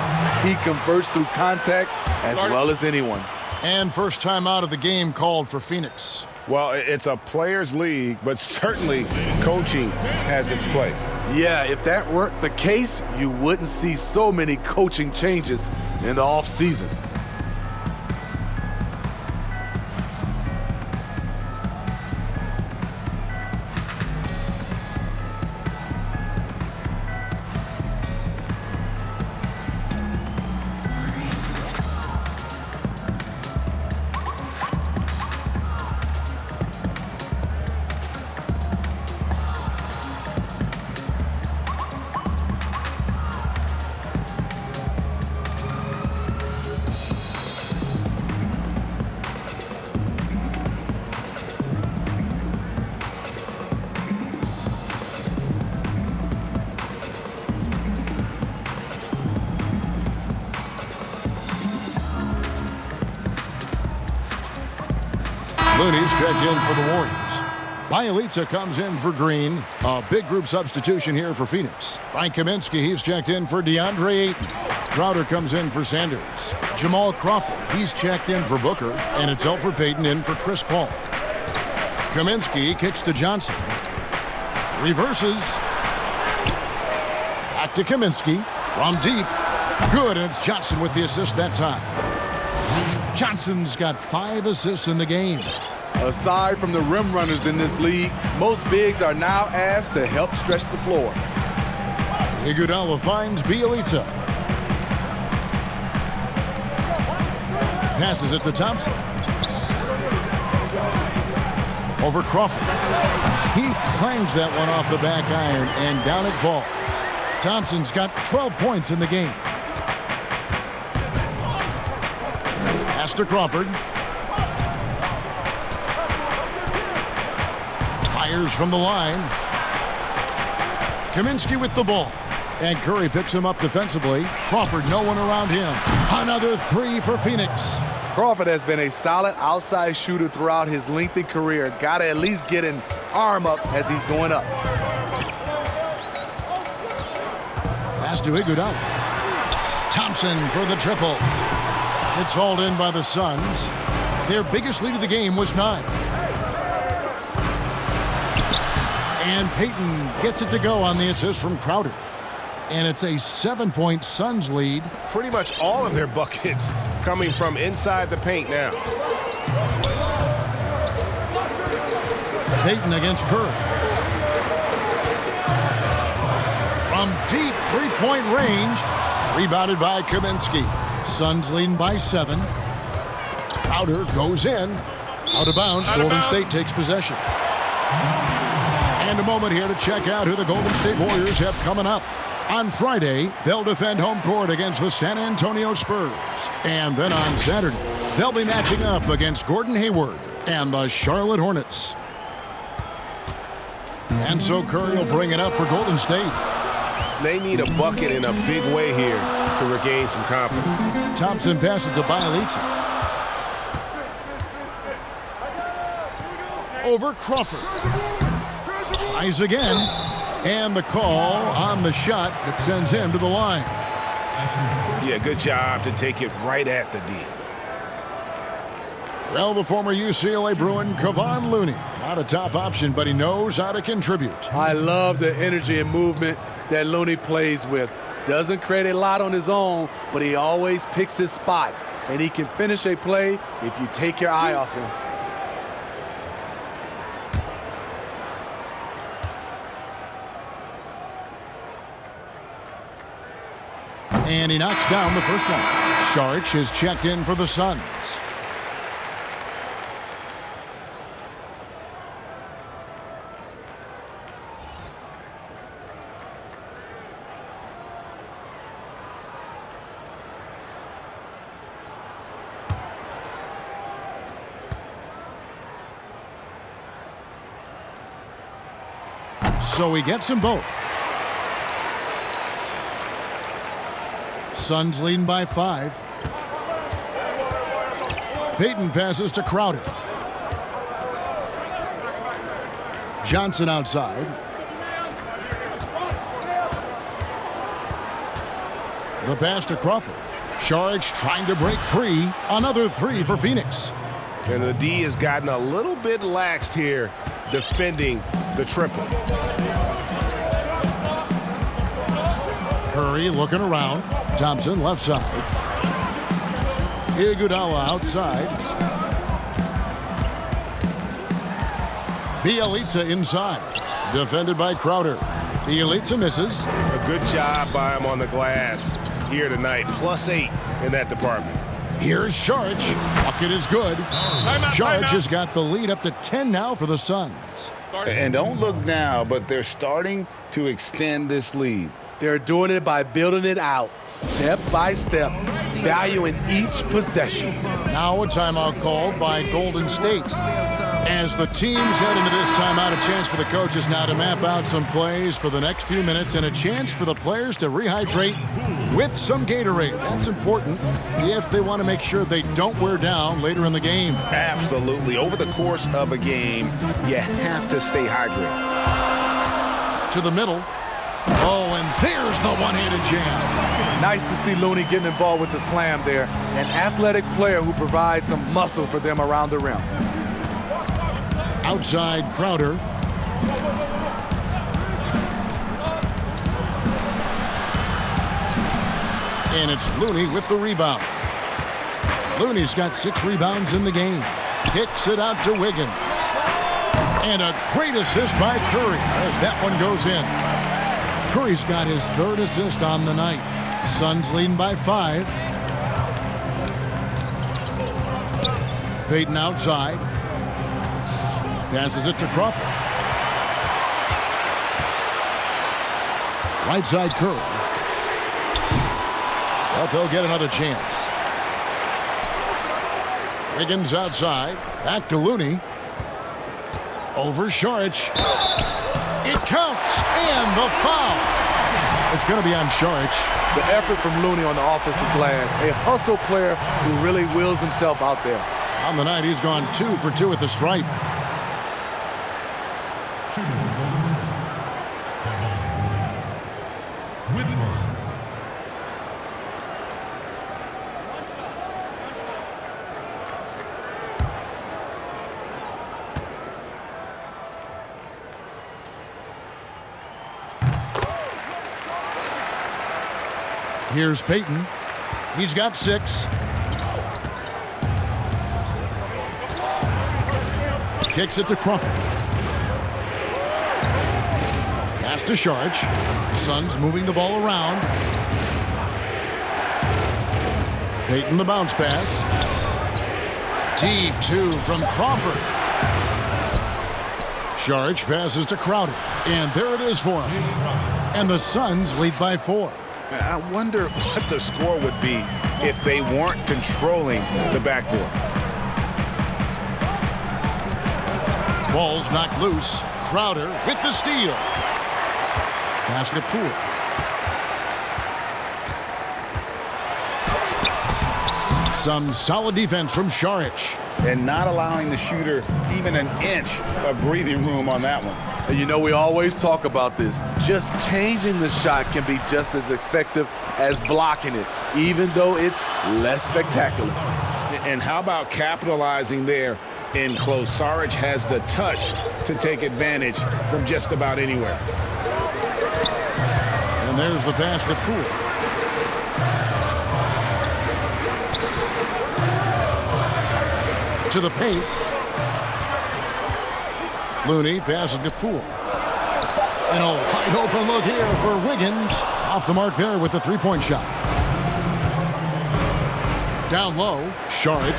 He converts through contact as well as anyone. And first time out of the game called for Phoenix. Well, it's a players' league, but certainly coaching has its place. Yeah, if that weren't the case, you wouldn't see so many coaching changes in the offseason. Looney's checked in for the Warriors. Bielitsa comes in for Green. A big group substitution here for Phoenix. By Kaminsky, he's checked in for DeAndre Ayton. Crowder comes in for Sanders. Jamal Crawford, he's checked in for Booker. And it's Elfrid Payton in for Chris Paul. Kaminsky kicks to Johnson. Reverses. Back to Kaminsky. From deep. Good, and it's Johnson with the assist that time. Johnson's got 5 assists in the game. Aside from the rim runners in this league, most bigs are now asked to help stretch the floor. Iguodala finds Bielitsa. Passes it to Thompson. Over Crawford. He clangs that one off the back iron, and down it falls. Thompson's got 12 points in the game. Pass to Crawford. Fires from the line. Kaminsky with the ball. And Curry picks him up defensively. Crawford, no one around him. Another 3 for Phoenix. Crawford has been a solid outside shooter throughout his lengthy career. Got to at least get an arm up as he's going up. Pass to Iguodala. Thompson for the triple. It's hauled in by the Suns. Their biggest lead of the game was 9. And Payton gets it to go on the assist from Crowder. And it's a 7-point Suns lead. Pretty much all of their buckets coming from inside the paint now. Payton against Curry. From deep three-point range, rebounded by Kaminsky. Suns leading by 7. Crowder goes in. Out of bounds, Golden State takes possession. And a moment here to check out who the Golden State Warriors have coming up. On Friday, they'll defend home court against the San Antonio Spurs. And then on Saturday, they'll be matching up against Gordon Hayward and the Charlotte Hornets. And so Curry will bring it up for Golden State. They need a bucket in a big way here to regain some confidence. Thompson passes to Bjelica. Over Crawford. Tries again. And the call on the shot that sends him to the line. Yeah, good job to take it right at the D. Well, the former UCLA Bruin, Kevon Looney. Not a top option, but he knows how to contribute. I love the energy and movement that Looney plays with. Doesn't create a lot on his own, but he always picks his spots. And he can finish a play if you take your eye off him. And he knocks down the first one. Saric is checked in for the Suns. So he gets them both. Suns leading by 5. Payton passes to Crowder. Johnson outside. The pass to Crawford. Saric trying to break free. Another 3 for Phoenix. And the D has gotten a little bit laxed here defending the triple. Curry looking around. Thompson left side. Iguodala outside. Bjelica inside. Defended by Crowder. Bjelica misses. A good job by him on the glass here tonight. +8 in that department. Here's Saric. Bucket is good. Saric has got the lead up to 10 now for the Suns. And don't look now, but they're starting to extend this lead. They're doing it by building it out, step by step, valuing each possession. Now a timeout called by Golden State. As the teams head into this timeout, a chance for the coaches now to map out some plays for the next few minutes and a chance for the players to rehydrate with some Gatorade. That's important if they want to make sure they don't wear down later in the game. Absolutely. Over the course of a game, you have to stay hydrated. To the middle. Oh, and there's the one-handed jam. Nice to see Looney getting involved with the slam there. An athletic player who provides some muscle for them around the rim. Outside Crowder. And it's Looney with the rebound. Looney's got 6 rebounds in the game. Kicks it out to Wiggins. And a great assist by Curry as that one goes in. Curry's got his 3rd assist on the night. Suns leading by 5. Payton outside. Passes it to Crawford. Right side Curry. But they'll get another chance. Wiggins outside. Back to Looney. Over Saric. It counts, and the foul. It's going to be on Saric. The effort from Looney on the offensive glass. A hustle player who really wills himself out there. On the night, he's gone 2 for 2 at the stripe. Here's Payton. He's got 6. Kicks it to Crawford. Pass to Saric. Suns moving the ball around. Payton the bounce pass. Deep 2 from Crawford. Saric passes to Crowder. And there it is for him. And the Suns lead by 4. I wonder what the score would be if they weren't controlling the backboard. Ball's knocked loose. Crowder with the steal. Pass to Poole. Some solid defense from Saric. And not allowing the shooter even an inch of breathing room on that one. And you know, we always talk about this. Just changing the shot can be just as effective as blocking it, even though it's less spectacular. And how about capitalizing there in close? Saric has the touch to take advantage from just about anywhere. And there's the pass to Poole. To the paint. Looney passes to Poole. And a wide open look here for Wiggins. Off the mark there with the three-point shot. Down low, Saric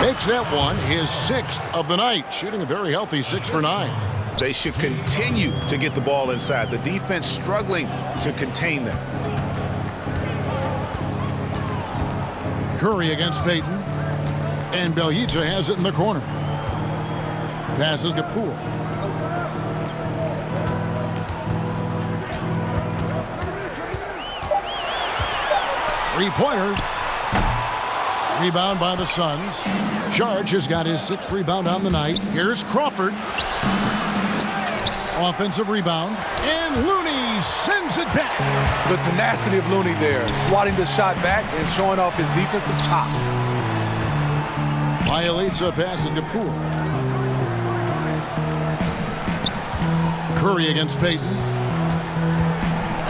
makes that one his 6th of the night, shooting a very healthy 6 for 9. They should continue to get the ball inside. The defense struggling to contain them. Curry against Payton. And Bjelica has it in the corner. Passes to Poole. Three-pointer. Rebound by the Suns. Saric has got his 6th rebound on the night. Here's Crawford. Offensive rebound. And Looney sends it back. The tenacity of Looney there, swatting the shot back and showing off his defensive chops. Bjelica passes to Poole. Curry against Payton.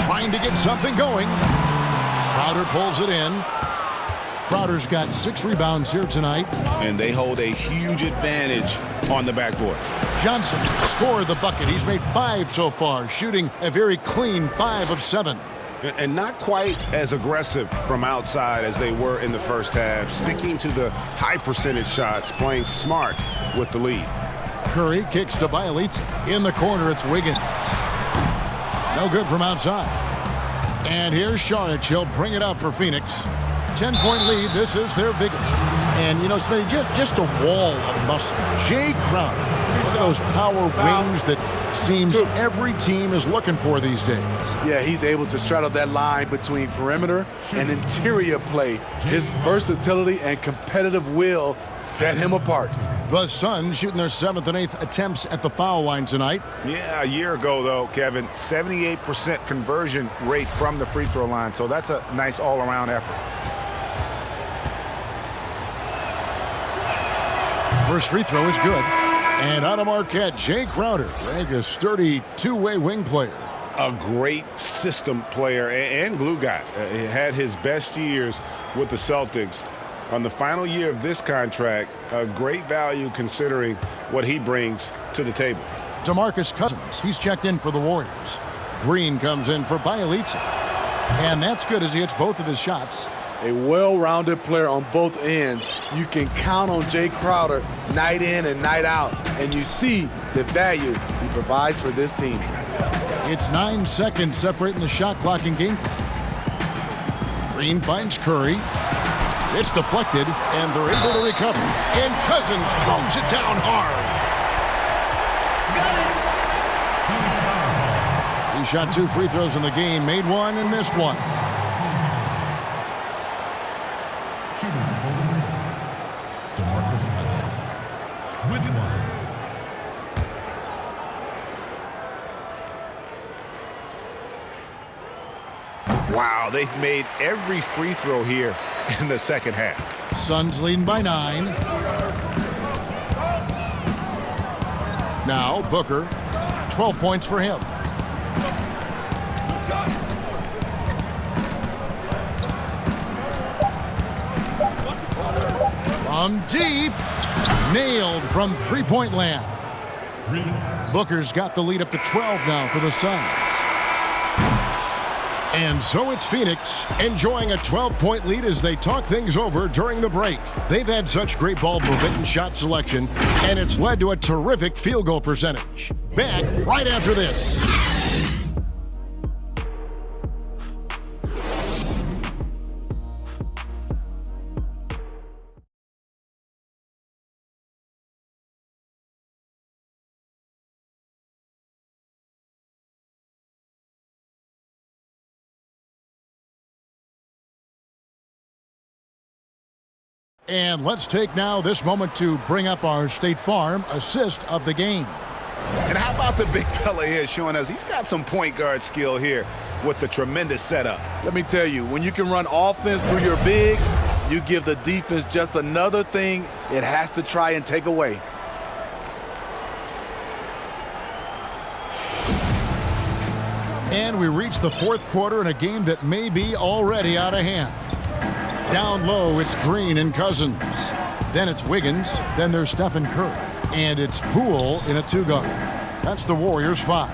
Trying to get something going. Crowder pulls it in. Crowder's got 6 rebounds here tonight. And they hold a huge advantage on the backboard. Johnson scored the bucket. He's made 5 so far, shooting a very clean 5 of 7. And not quite as aggressive from outside as they were in the first half, sticking to the high percentage shots, playing smart with the lead. Curry kicks to Bjelica. In the corner, it's Wiggins. No good from outside. And here's Saric. He'll bring it up for Phoenix. 10-point lead. This is their biggest. And, you know, Smitty, just a wall of muscle. Jay Crowder. These are those power wings that seems every team is looking for these days. Yeah, he's able to straddle that line between perimeter and interior play. His versatility and competitive will set him apart. The Suns shooting their 7th and 8th attempts at the foul line tonight. Yeah, a year ago, though, Kevin, 78% conversion rate from the free throw line. So that's a nice all-around effort. First free throw is good. And out of Marquette, Jay Crowder, a sturdy two-way wing player. A great system player and glue guy. He had his best years with the Celtics. On the final year of this contract, a great value considering what he brings to the table. DeMarcus Cousins, he's checked in for the Warriors. Green comes in for Bjelica. And that's good as he hits both of his shots. A well-rounded player on both ends. You can count on Jay Crowder night in and night out, and you see the value he provides for this team. It's 9 seconds separating the shot clock and game clock. Green finds Curry. It's deflected, and they're able to recover. And Cousins throws it down hard. He shot 2 free throws in the game, made 1 and missed 1. Shooting for Golden State, DeMarcus Cousins with 1. Wow, they've made every free throw here in the second half. Suns leading by 9. Now Booker, 12 points for him. From deep. Nailed from three-point land. Booker's got the lead up to 12 now for the Suns. And so it's Phoenix enjoying a 12-point lead as they talk things over during the break. They've had such great ball movement and shot selection, and it's led to a terrific field goal percentage. Back right after this. And let's take now this moment to bring up our State Farm assist of the game. And how about the big fella here showing us he's got some point guard skill here with the tremendous setup. Let me tell you, when you can run offense through your bigs, you give the defense just another thing it has to try and take away. And we reach the fourth quarter in a game that may be already out of hand. Down low, it's Green and Cousins. Then it's Wiggins. Then there's Stephen Curry. And it's Poole in a two-guard. That's the Warriors' 5.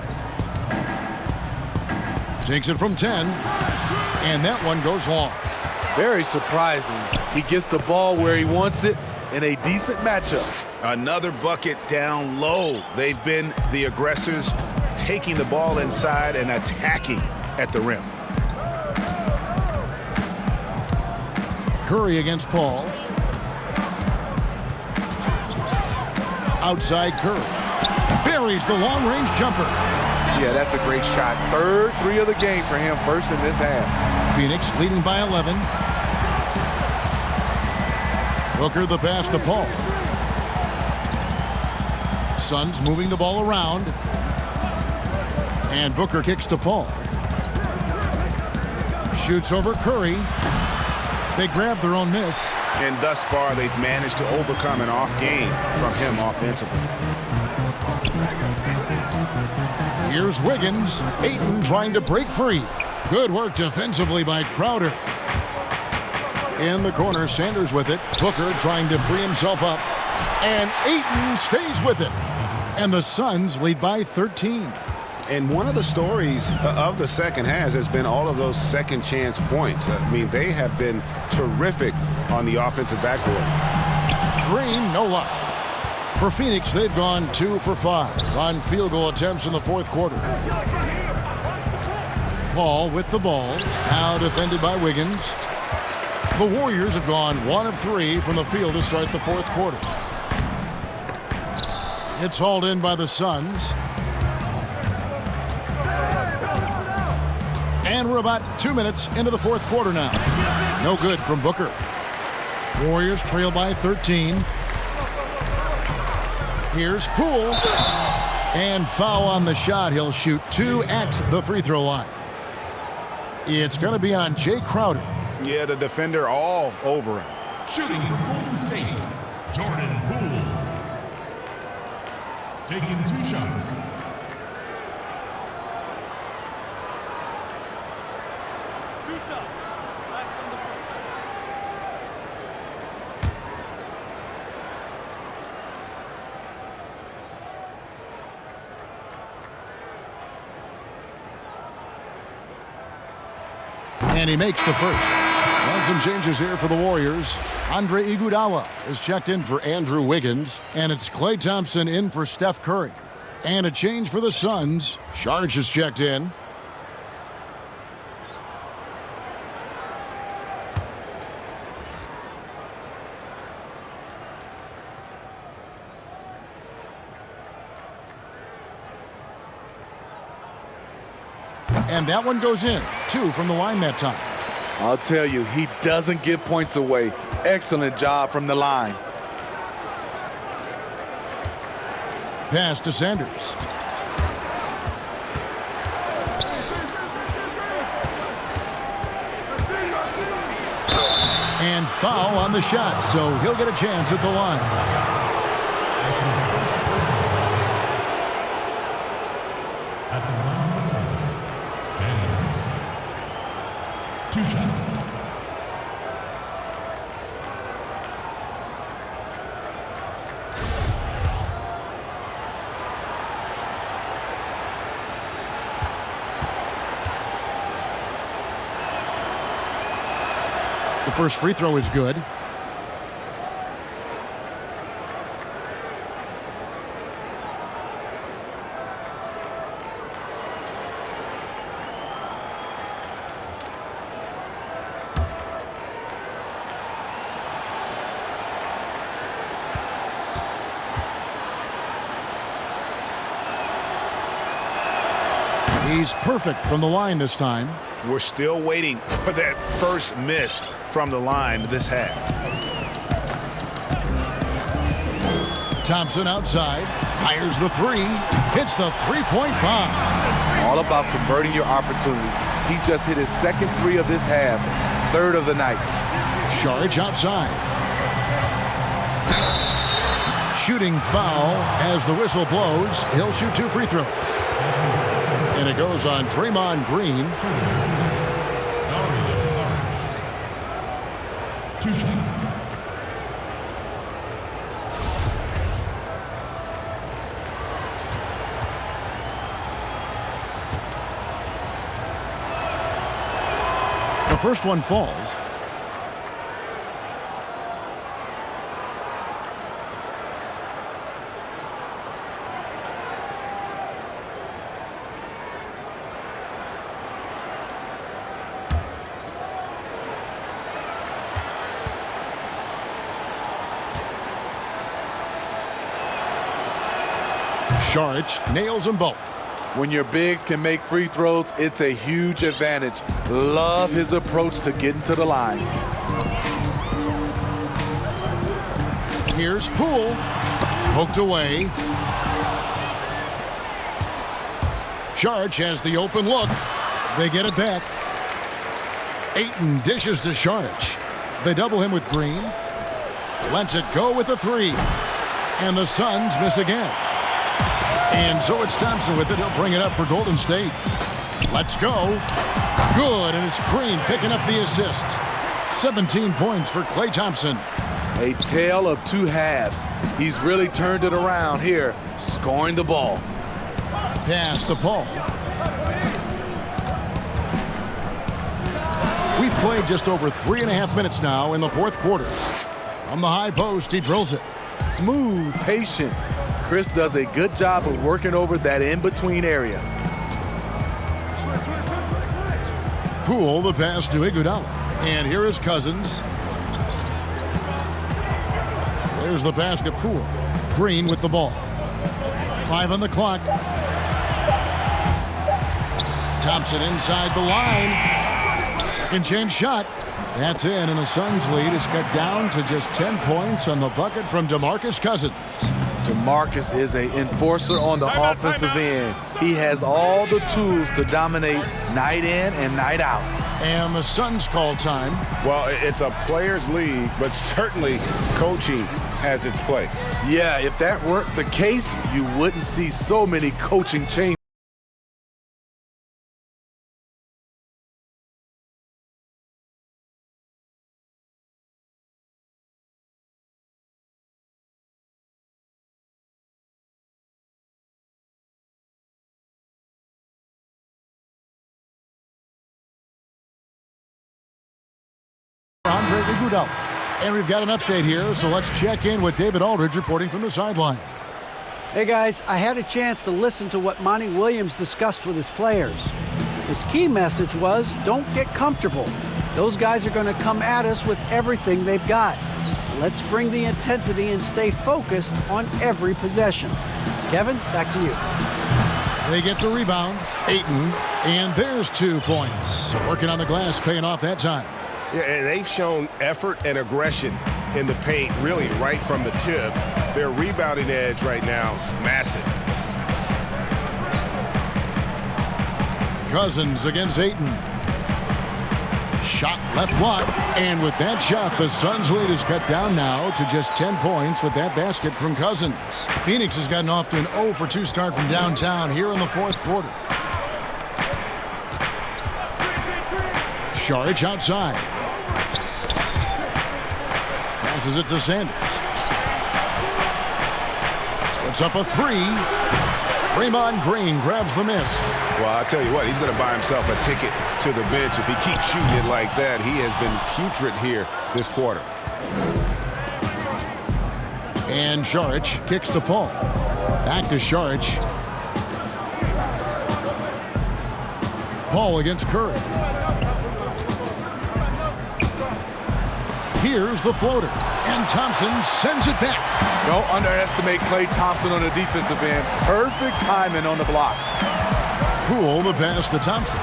Takes it from 10. And that one goes long. Very surprising. He gets the ball where he wants it in a decent matchup. Another bucket down low. They've been the aggressors, taking the ball inside and attacking at the rim. Curry against Paul. Outside Curry. Buries the long-range jumper. Yeah, that's a great shot. Third three of the game for him, first in this half. Phoenix leading by 11. Booker the pass to Paul. Suns moving the ball around. And Booker kicks to Paul. Shoots over Curry. They grab their own miss. And thus far, they've managed to overcome an off game from him offensively. Here's Wiggins. Ayton trying to break free. Good work defensively by Crowder. In the corner, Sanders with it. Booker trying to free himself up. And Ayton stays with it. And the Suns lead by 13. And one of the stories of the second half has been all of those second chance points. I mean, they have been terrific on the offensive backboard. Green, no luck. For Phoenix, they've gone 2 for 5 on field goal attempts in the fourth quarter. Paul with the ball, now defended by Wiggins. The Warriors have gone 1 of 3 from the field to start the fourth quarter. It's hauled in by the Suns. And we're about 2 minutes into the fourth quarter now. No good from Booker. Warriors trail by 13. Here's Poole. And foul on the shot. He'll shoot 2 at the free throw line. It's going to be on Jay Crowder. Yeah, the defender all over him. Shooting for Golden State, Jordan Poole. Taking 2 shots. And he makes the first. And some changes here for the Warriors. Andre Iguodala is checked in for Andrew Wiggins. And it's Klay Thompson in for Steph Curry. And a change for the Suns. Saric is checked in. And that one goes in. 2 from the line that time. I'll tell you, he doesn't give points away. Excellent job from the line. Pass to Sanders. And foul on the shot, so he'll get a chance at the line. At the line of the Suns, Sanders. 2 shots. The first free throw is good. He's perfect from the line this time. We're still waiting for that first miss from the line this half. Thompson outside, fires the three, hits the three-point bomb. All about converting your opportunities. He just hit his second three of this half, third of the night. Saric outside. Shooting foul as the whistle blows. He'll shoot 2 free throws. And it goes on Draymond Green. Dario Saric. 2 shots. The first one falls. Saric nails them both. When your bigs can make free throws, it's a huge advantage. Love his approach to getting to the line. Here's Poole. Poked away. Saric has the open look. They get it back. Ayton dishes to Saric. They double him with Green. Lets it go with a three. And the Suns miss again. And so it's Thompson with it. He'll bring it up for Golden State. Let's go. Good, and it's Green picking up the assist. 17 points for Klay Thompson. A tale of 2 halves. He's really turned it around here, scoring the ball. Pass to Paul. We've played just over 3.5 minutes now in the fourth quarter. From the high post, he drills it. Smooth, patient. Chris does a good job of working over that in-between area. Poole, the pass to Iguodala. And here is Cousins. There's the basket. Poole. Green with the ball. 5 on the clock. Thompson inside the line. Second chance shot. That's in, and the Suns' lead is cut down to just 10 points on the bucket from DeMarcus Cousins. DeMarcus is an enforcer on the offensive end. He has all the tools to dominate night in and night out. And the Suns call time. Well, it's a players' league, but certainly coaching has its place. Yeah, if that weren't the case, you wouldn't see so many coaching changes. Andre Iguodala. And we've got an update here, so let's check in with David Aldridge reporting from the sideline. Hey guys, I had a chance to listen to what Monty Williams discussed with his players. His key message was, don't get comfortable. Those guys are going to come at us with everything they've got. Let's bring the intensity and stay focused on every possession. Kevin, back to you. They get the rebound. Ayton, and there's 2 points. Working on the glass, paying off that time. Yeah, and they've shown effort and aggression in the paint, really, right from the tip. Their rebounding edge right now, massive. Cousins against Ayton. Shot left block, and with that shot, the Suns' lead is cut down now to just 10 points with that basket from Cousins. Phoenix has gotten off to an 0 for 2 start from downtown here in the fourth quarter. Saric outside. Passes it to Sanders. Puts up a three. Draymond Green grabs the miss. Well, I'll tell you what, he's going to buy himself a ticket to the bench. If he keeps shooting it like that, he has been putrid here this quarter. And Saric kicks to Paul. Back to Saric. Paul against Curry. Here's the floater. And Thompson sends it back. Don't underestimate Klay Thompson on the defensive end. Perfect timing on the block. Poole the pass to Thompson.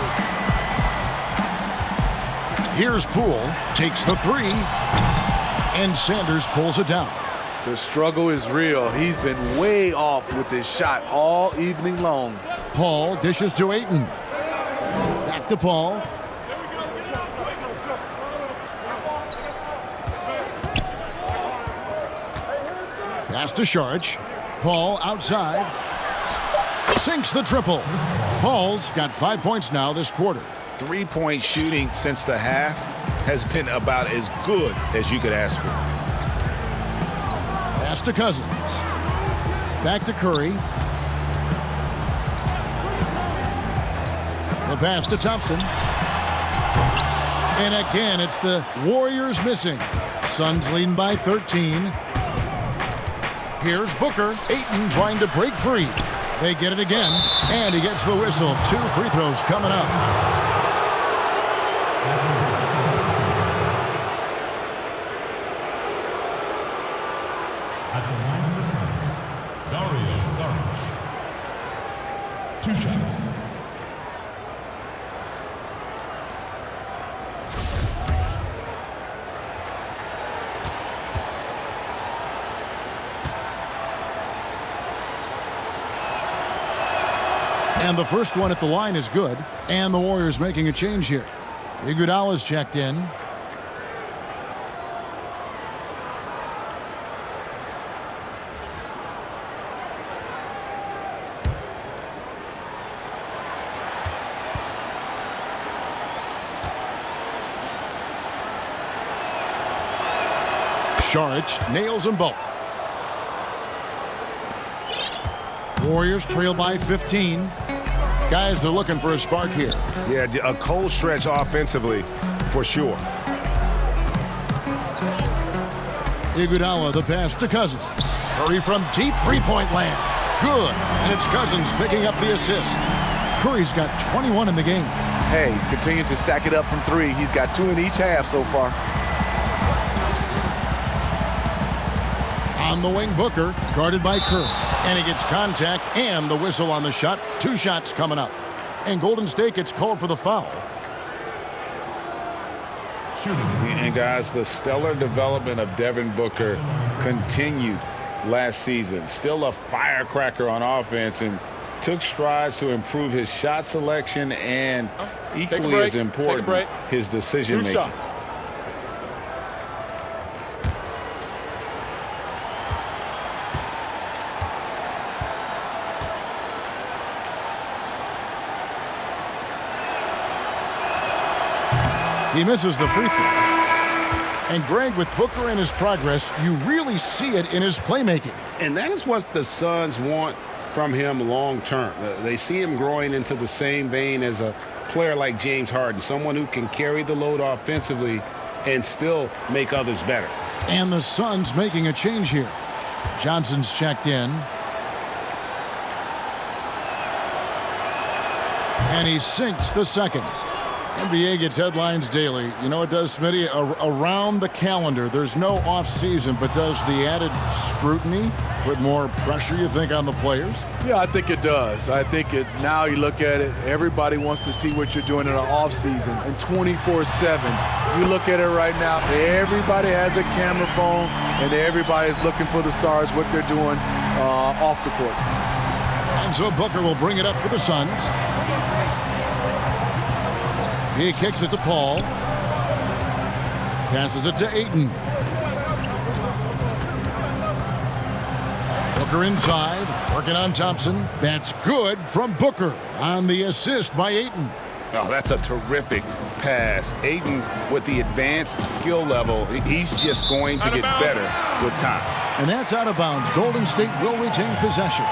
Here's Poole. Takes the three. And Sanders pulls it down. The struggle is real. He's been way off with his shot all evening long. Paul dishes to Ayton. Back to Paul. Pass to Saric. Paul outside. Sinks the triple. Paul's got 5 points now this quarter. 3-point shooting since the half has been about as good as you could ask for. Pass to Cousins. Back to Curry. The pass to Thompson. And again, it's the Warriors missing. Suns leading by 13. Here's Booker. Ayton trying to break free. They get it again, and he gets the whistle. 2 free throws coming up. At the line of the Suns, Dario Saric. 2 shots. And the first one at the line is good. And the Warriors making a change here. Iguodala's checked in. Saric nails them both. Warriors trail by 15. Guys are looking for a spark here. Yeah, a cold stretch offensively for sure. Iguodala the pass to Cousins. Curry from deep three-point land. Good. And it's Cousins picking up the assist. Curry's got 21 in the game. Hey, continue to stack it up from 3. He's got 2 in each half so far. On the wing, Booker, guarded by Curry. And he gets contact and the whistle on the shot. 2 shots coming up. And Golden State gets called for the foul. And guys, the stellar development of Devin Booker continued last season. Still a firecracker on offense and took strides to improve his shot selection and equally as important, his decision making. 2 shots. He misses the free throw. And Greg, with Booker and his progress, you really see it in his playmaking. And that is what the Suns want from him long term. They see him growing into the same vein as a player like James Harden, someone who can carry the load offensively and still make others better. And the Suns making a change here. Johnson's checked in. And he sinks the second. NBA gets headlines daily. You know what it does, Smitty? Around the calendar, there's no off-season, but does the added scrutiny put more pressure, you think, on the players? Yeah, I think it does. I think now you look at it, everybody wants to see what you're doing in the off-season. And 24/7, you look at it right now, everybody has a camera phone, and everybody's looking for the stars, what they're doing off the court. And so Booker will bring it up for the Suns. He kicks it to Paul. Passes it to Ayton. Booker inside, working on Thompson. That's good from Booker on the assist by Ayton. Oh, that's a terrific pass. Ayton, with the advanced skill level, he's just going to get better with time. And that's out of bounds. Golden State will retain possession.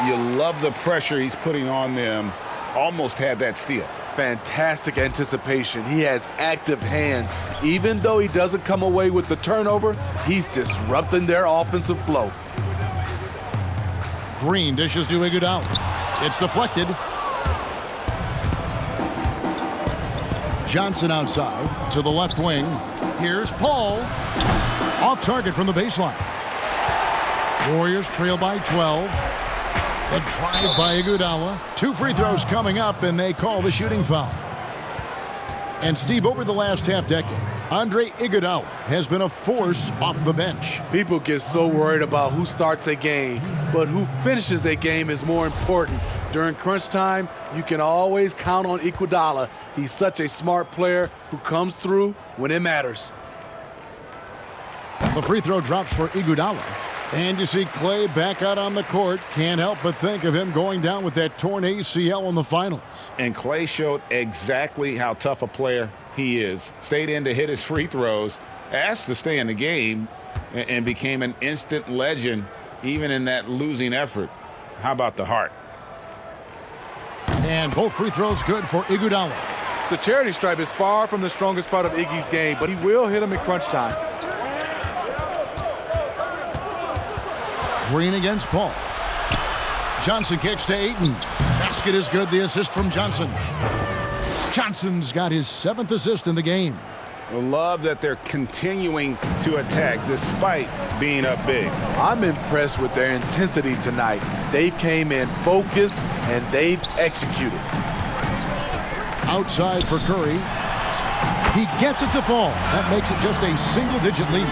You love the pressure he's putting on them. Almost had that steal. Fantastic anticipation. He has active hands. Even though he doesn't come away with the turnover, he's disrupting their offensive flow. Green dishes to Iguodala. It's deflected. Johnson outside to the left wing. Here's Paul. Off target from the baseline. Warriors trail by 12. The drive by Iguodala. 2 free throws coming up, and they call the shooting foul. And Steve, over the last half-decade, Andre Iguodala has been a force off the bench. People get so worried about who starts a game, but who finishes a game is more important. During crunch time, you can always count on Iguodala. He's such a smart player who comes through when it matters. The free throw drops for Iguodala. And you see Clay back out on the court. Can't help but think of him going down with that torn ACL in the finals. And Clay showed exactly how tough a player he is. Stayed in to hit his free throws, asked to stay in the game, and became an instant legend even in that losing effort. How about the heart? And both free throws good for Iguodala. The charity stripe is far from the strongest part of Iggy's game, but he will hit him in crunch time. Green against Paul. Johnson kicks to Ayton. Basket is good. The assist from Johnson. Johnson's got his 7th assist in the game. Love that they're continuing to attack despite being up big. I'm impressed with their intensity tonight. They've came in focused and they've executed. Outside for Curry. He gets it to fall. That makes it just a single-digit lead.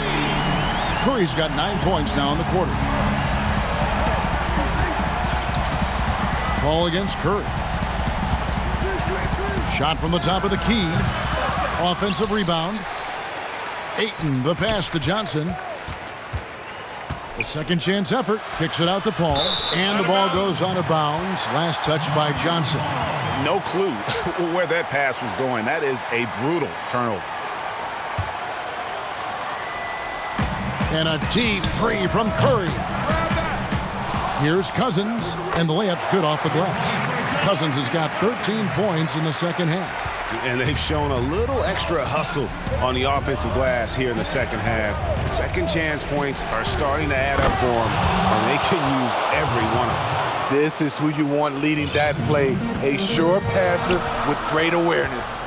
Curry's got 9 points now in the quarter. Ball against Curry. Shot from the top of the key. Offensive rebound. Ayton, the pass to Johnson. The second chance effort. Kicks it out to Paul. And the ball goes out of bounds. Last touch by Johnson. No clue where that pass was going. That is a brutal turnover. And a deep three from Curry. Here's Cousins, and the layup's good off the glass. Cousins has got 13 points in the second half. And they've shown a little extra hustle on the offensive glass here in the second half. Second chance points are starting to add up for them, and they can use every one of them. This is who you want leading that play. A sure passer with great awareness.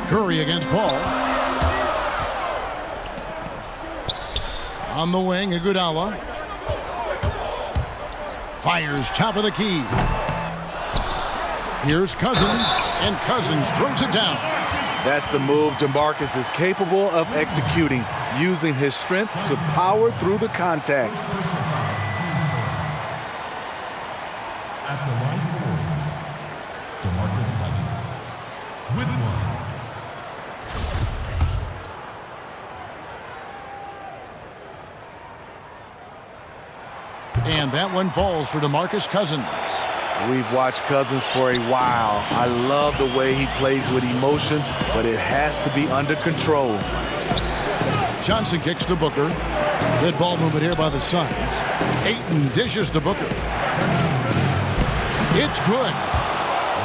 Curry against Paul. On the wing, Iguodala. Fires top of the key. Here's Cousins, and Cousins throws it down. That's the move DeMarcus is capable of executing, using his strength to power through the contact. At the line for the Warriors, DeMarcus Cousins with 1. And that one falls for DeMarcus Cousins. We've watched Cousins for a while. I love the way he plays with emotion, but it has to be under control. Johnson kicks to Booker. Good ball movement here by the Suns. Ayton dishes to Booker. It's good.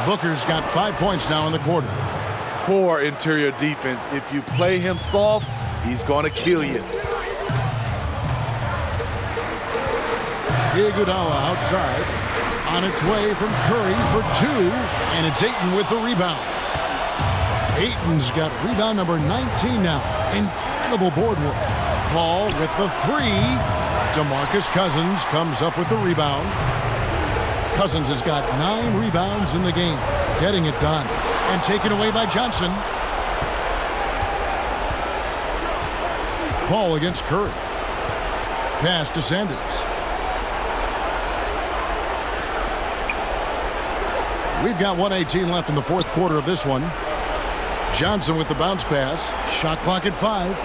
Booker's got 5 points now in the quarter. Poor interior defense. If you play him soft, he's going to kill you. Iguodala outside. On its way from Curry for 2, and it's Ayton with the rebound. Ayton's got rebound number 19 now. Incredible board work. Paul with the 3. DeMarcus Cousins comes up with the rebound. Cousins has got 9 rebounds in the game, getting it done. And taken away by Johnson. Paul against Curry. Pass to Sanders. We've got 1:18 left in the fourth quarter of this one. Johnson with the bounce pass. Shot clock at 5.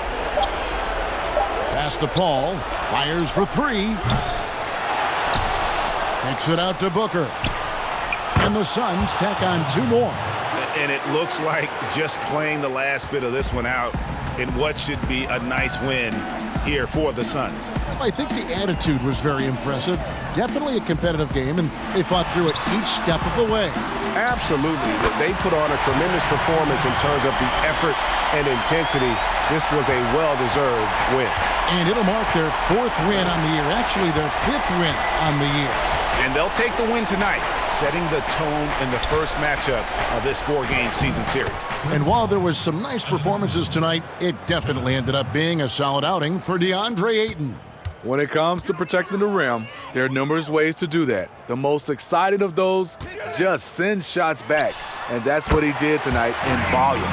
Pass to Paul. Fires for 3. Takes it out to Booker. And the Suns tack on 2 more. And it looks like just playing the last bit of this one out, in what should be a nice win here for the Suns. I think the attitude was very impressive. Definitely a competitive game, and they fought through it each step of the way. Absolutely. They put on a tremendous performance in terms of the effort and intensity. This was a well-deserved win. And it'll mark their 4th win on the year, actually their 5th win on the year. And they'll take the win tonight, setting the tone in the first matchup of this 4-game season series. And while there was some nice performances tonight, it definitely ended up being a solid outing for DeAndre Ayton. When it comes to protecting the rim, there are numerous ways to do that. The most excited of those, just send shots back. And that's what he did tonight in volume.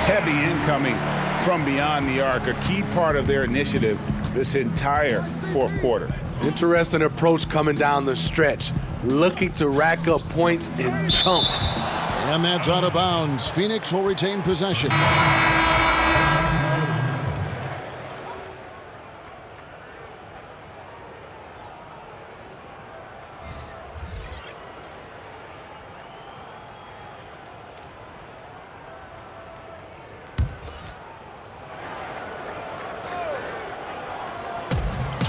Heavy incoming from beyond the arc, a key part of their initiative this entire 4th quarter. Interesting approach coming down the stretch, looking to rack up points in chunks. And that's out of bounds. Phoenix will retain possession.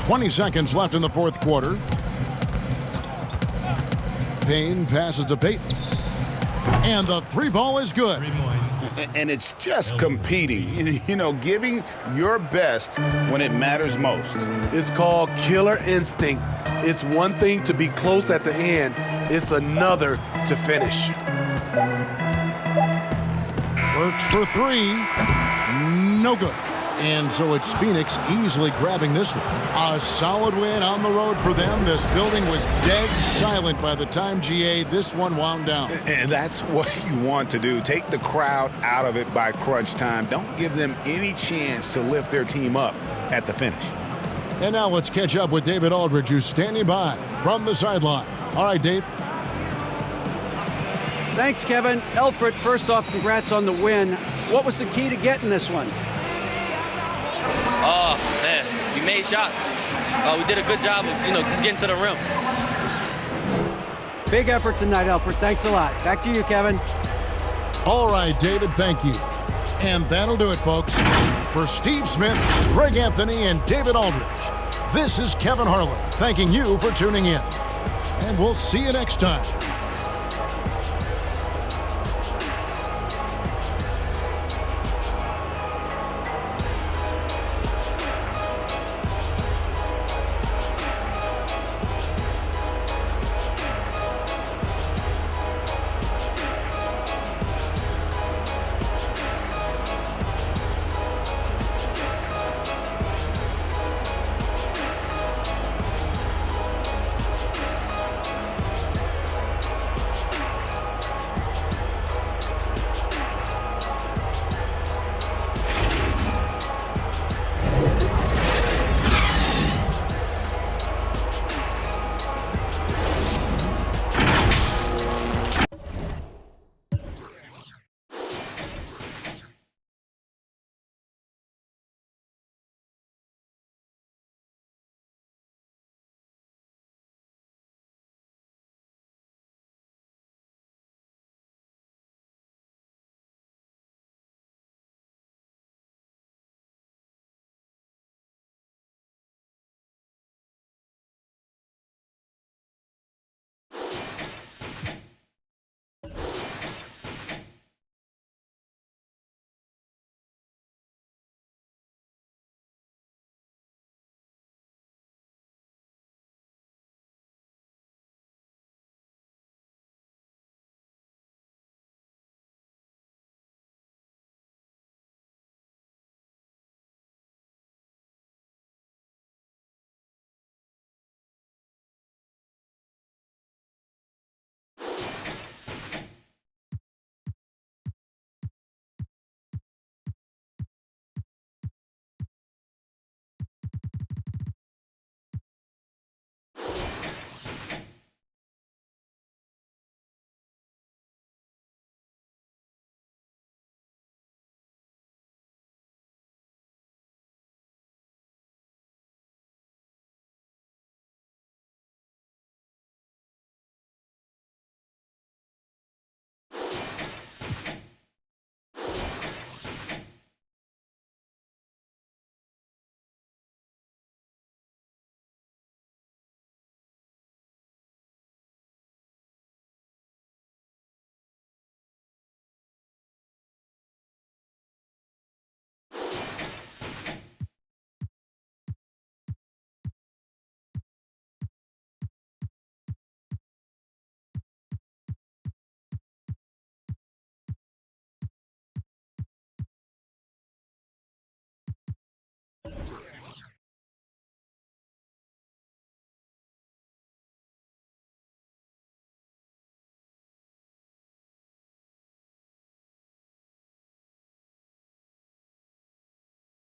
.20 seconds left in the 4th quarter. Payne passes to Payton. And the 3 ball is good. And it's just competing, you know, giving your best when it matters most. It's called killer instinct. It's one thing to be close at the end. It's another to finish. Works for 3. No good. And so it's Phoenix easily grabbing this one. A solid win on the road for them. This building was dead silent by the time, GA, this one wound down. And that's what you want to do. Take the crowd out of it by crunch time. Don't give them any chance to lift their team up at the finish. And now let's catch up with David Aldridge, who's standing by from the sideline. All right, Dave. Thanks, Kevin. Elfrid, first off, congrats on the win. What was the key to getting this one? Oh, man, we made shots. We did a good job of, just getting to the rim. Big effort tonight, Elfrid. Thanks a lot. Back to you, Kevin. All right, David, thank you. And that'll do it, folks. For Steve Smith, Greg Anthony, and David Aldridge, this is Kevin Harlan thanking you for tuning in. And we'll see you next time